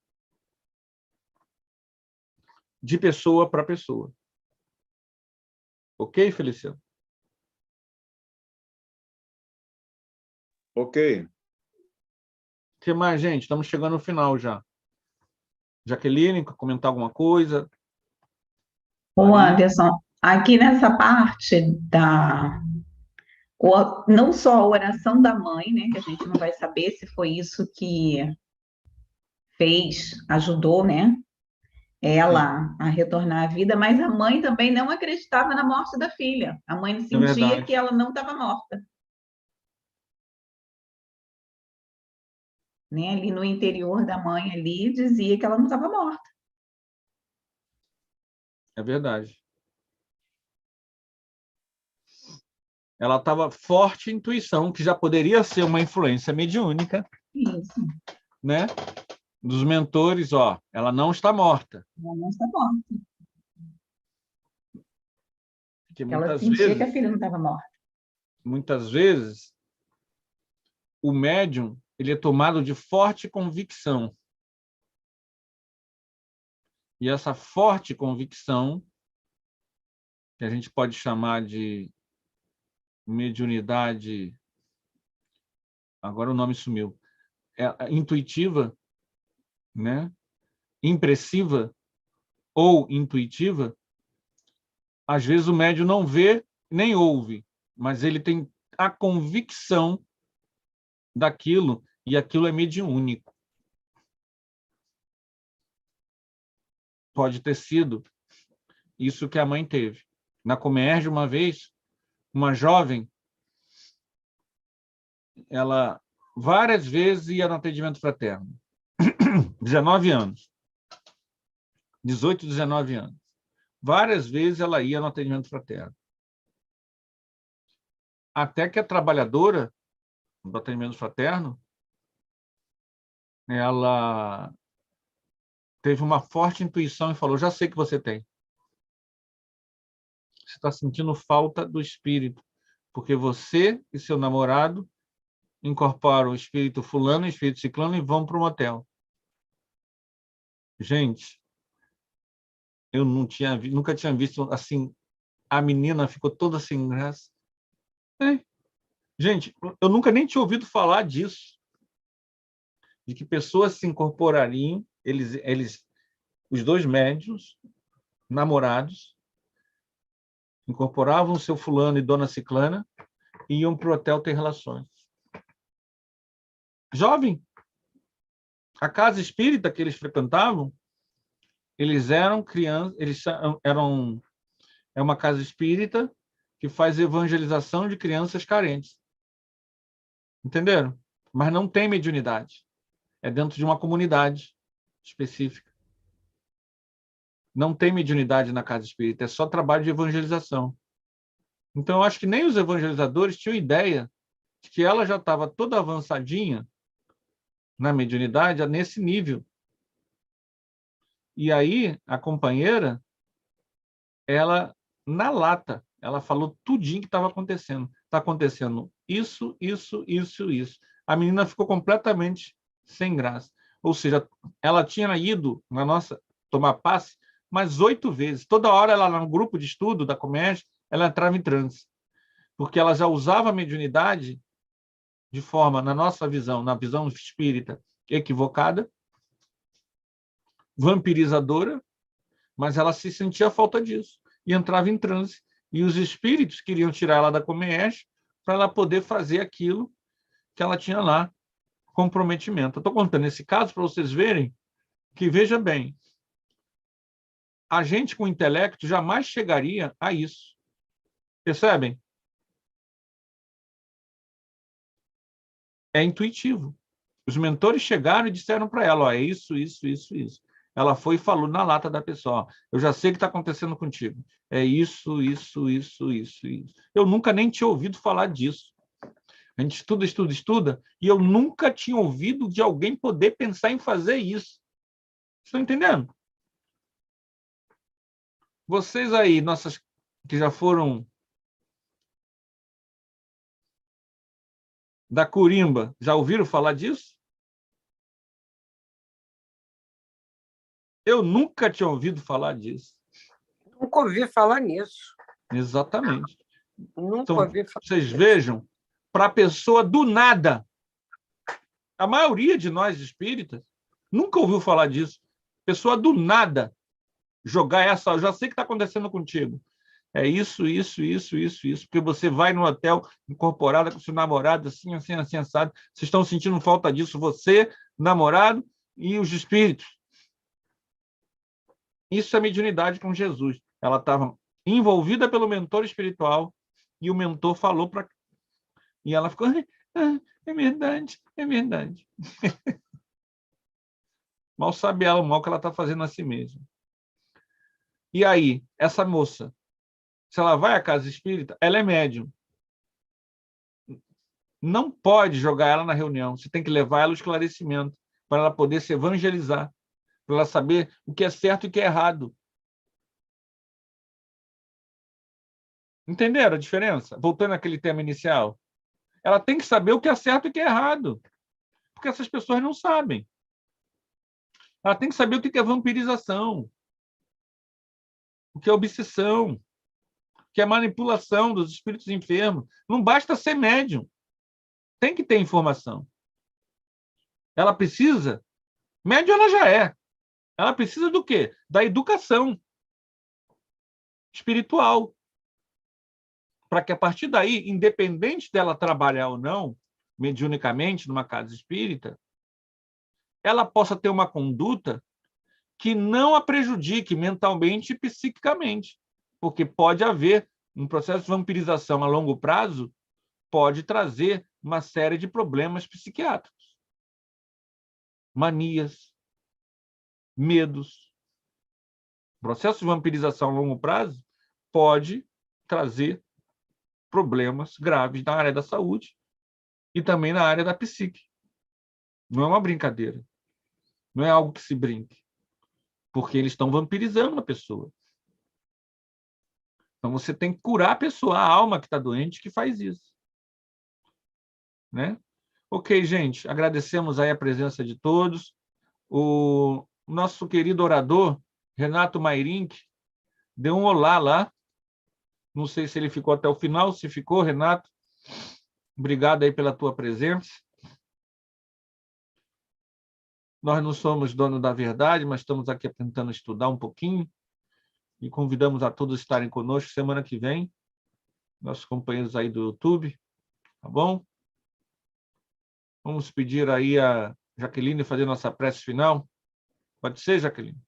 de pessoa para pessoa. Ok, Feliciano? Ok. O que mais, gente? Estamos chegando no final já. Jaqueline, quer comentar alguma coisa? Ô, Maria? Anderson, aqui nessa parte não só a oração da mãe, né, que a gente não vai saber se foi isso que ajudou, né, ela a retornar à vida, mas a mãe também não acreditava na morte da filha. A mãe É sentia que verdade. ela não estava morta. Né? Ali no interior da mãe ali dizia que ela não estava morta. É verdade. Ela estava forte intuição, que já poderia ser uma influência mediúnica, Isso, né? Dos mentores, ela não está morta. ela não está morta. Porque Ela sentia que a filha não estava morta. muitas vezes, o médium ele é tomado de forte convicção. E essa forte convicção, que a gente pode chamar de mediunidade, agora o nome sumiu, é intuitiva, né? Impressiva ou intuitiva, às vezes o médium não vê nem ouve, mas ele tem a convicção daquilo, e aquilo é mediúnico. Pode ter sido isso que a mãe teve. Na Comerge, uma vez, uma jovem, ela várias vezes ia no atendimento fraterno. 19 anos. 18, 19 anos. Várias vezes ela ia no atendimento fraterno. Até que a trabalhadora do atendimento fraterno, ela teve uma forte intuição e falou, já sei que você tem. Você está sentindo falta do espírito, porque você e seu namorado incorporam o espírito fulano e o espírito ciclano e vão para um motel. Gente, eu nunca tinha visto assim, a menina ficou toda sem graça. Gente, eu nunca nem tinha ouvido falar disso, de que pessoas se incorporariam, os dois médiuns, namorados, incorporavam o seu fulano e dona ciclana e iam para o hotel ter relações. Jovem, a casa espírita que eles frequentavam, eles eram crianças, é uma casa espírita que faz evangelização de crianças carentes. Entenderam? Mas não tem mediunidade. É dentro de uma comunidade específica. Não tem mediunidade na casa espírita, é só trabalho de evangelização. Então, eu acho que nem os evangelizadores tinham ideia de que ela já estava toda avançadinha na mediunidade, nesse nível. E aí, a companheira, ela, na lata, ela falou tudinho que estava acontecendo. Está acontecendo isso, isso, isso, isso. A menina ficou completamente sem graça. Ou seja, ela tinha ido na nossa tomar passe mais 8 vezes. Toda hora, ela no grupo de estudo da Comércio, ela entrava em transe. Porque ela já usava a mediunidade de forma, na nossa visão, na visão espírita, equivocada, vampirizadora, mas ela se sentia falta disso e entrava em transe. E os espíritos queriam tirar ela da Comércio para ela poder fazer aquilo que ela tinha lá, comprometimento. Eu estou contando esse caso para vocês verem que, veja bem, a gente com intelecto jamais chegaria a isso. Percebem? É intuitivo. Os mentores chegaram e disseram para ela, ó, é isso, isso, isso, isso. Ela foi e falou na lata da pessoa, ó, eu já sei o que está acontecendo contigo. É isso, isso, isso, isso, isso. Eu nunca nem tinha ouvido falar disso. A gente estuda, estuda, estuda, e eu nunca tinha ouvido de alguém poder pensar em fazer isso. Estão entendendo? Vocês aí, nossas que já foram da Curimba, já ouviram falar disso? Eu nunca tinha ouvido falar disso. Nunca ouvi falar nisso. Exatamente. Nunca Então, ouvi falar vocês nisso. vejam, para a pessoa do nada, a maioria de nós espíritas nunca ouviu falar disso. Pessoa do nada jogar essa, eu já sei o que está acontecendo contigo. É isso, isso, isso, isso, isso, porque você vai no hotel incorporada com seu namorado, assim, assim, assim, assado. Vocês estão sentindo falta disso, você, namorado e os espíritos. Isso é mediunidade com Jesus. Ela estava envolvida pelo mentor espiritual e o mentor falou para... E ela ficou, é verdade, é verdade. Mal sabe ela o mal que ela está fazendo a si mesma. E aí, essa moça, se ela vai à casa espírita, ela é médium. Não pode jogar ela na reunião. Você tem que levar ela ao esclarecimento para ela poder se evangelizar, para ela saber o que é certo e o que é errado. Entenderam a diferença? Voltando àquele tema inicial. Ela tem que saber o que é certo e o que é errado, porque essas pessoas não sabem. Ela tem que saber o que é vampirização, o que é obsessão, o que é manipulação dos espíritos enfermos. Não basta ser médium. Tem que ter informação. Ela precisa... Médium ela já é. Ela precisa do quê? Da educação espiritual. Para que, a partir daí, independente dela trabalhar ou não, mediunicamente, numa casa espírita, ela possa ter uma conduta que não a prejudique mentalmente e psiquicamente. Porque pode haver um processo de vampirização a longo prazo, pode trazer uma série de problemas psiquiátricos. Manias, medos. O processo de vampirização a longo prazo pode trazer problemas graves na área da saúde e também na área da psique. Não é uma brincadeira. Não é algo que se brinque. Porque eles estão vampirizando a pessoa. Então, você tem que curar a pessoa, a alma que está doente, que faz isso. Né? Ok, gente. Agradecemos aí a presença de todos. O nosso querido orador, Renato Mairink, deu um olá lá. Não sei se ele ficou até o final. Se ficou, Renato, obrigado aí pela tua presença. Nós não somos donos da verdade, mas estamos aqui tentando estudar um pouquinho e convidamos a todos a estarem conosco semana que vem, nossos companheiros aí do YouTube, tá bom? Vamos pedir aí a Jaqueline fazer nossa prece final. Pode ser, Jaqueline?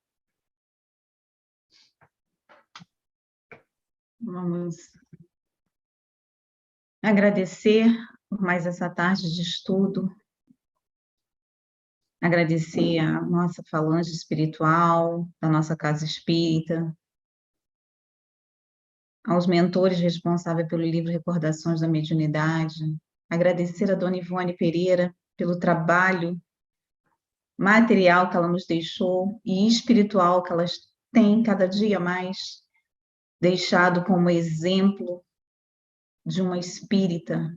Vamos agradecer por mais essa tarde de estudo, agradecer a nossa falange espiritual, da nossa casa espírita, aos mentores responsáveis pelo livro Recordações da Mediunidade, agradecer a Dona Ivone Pereira pelo trabalho material que ela nos deixou e espiritual que ela tem cada dia mais deixado como exemplo de uma espírita.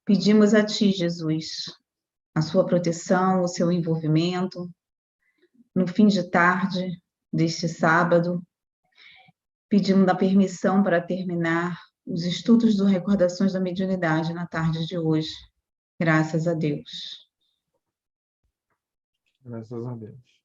Pedimos a Ti, Jesus, a sua proteção, o seu envolvimento, no fim de tarde deste sábado, pedimos a permissão para terminar os estudos do Recordações da Mediunidade na tarde de hoje. Graças a Deus. Graças a Deus.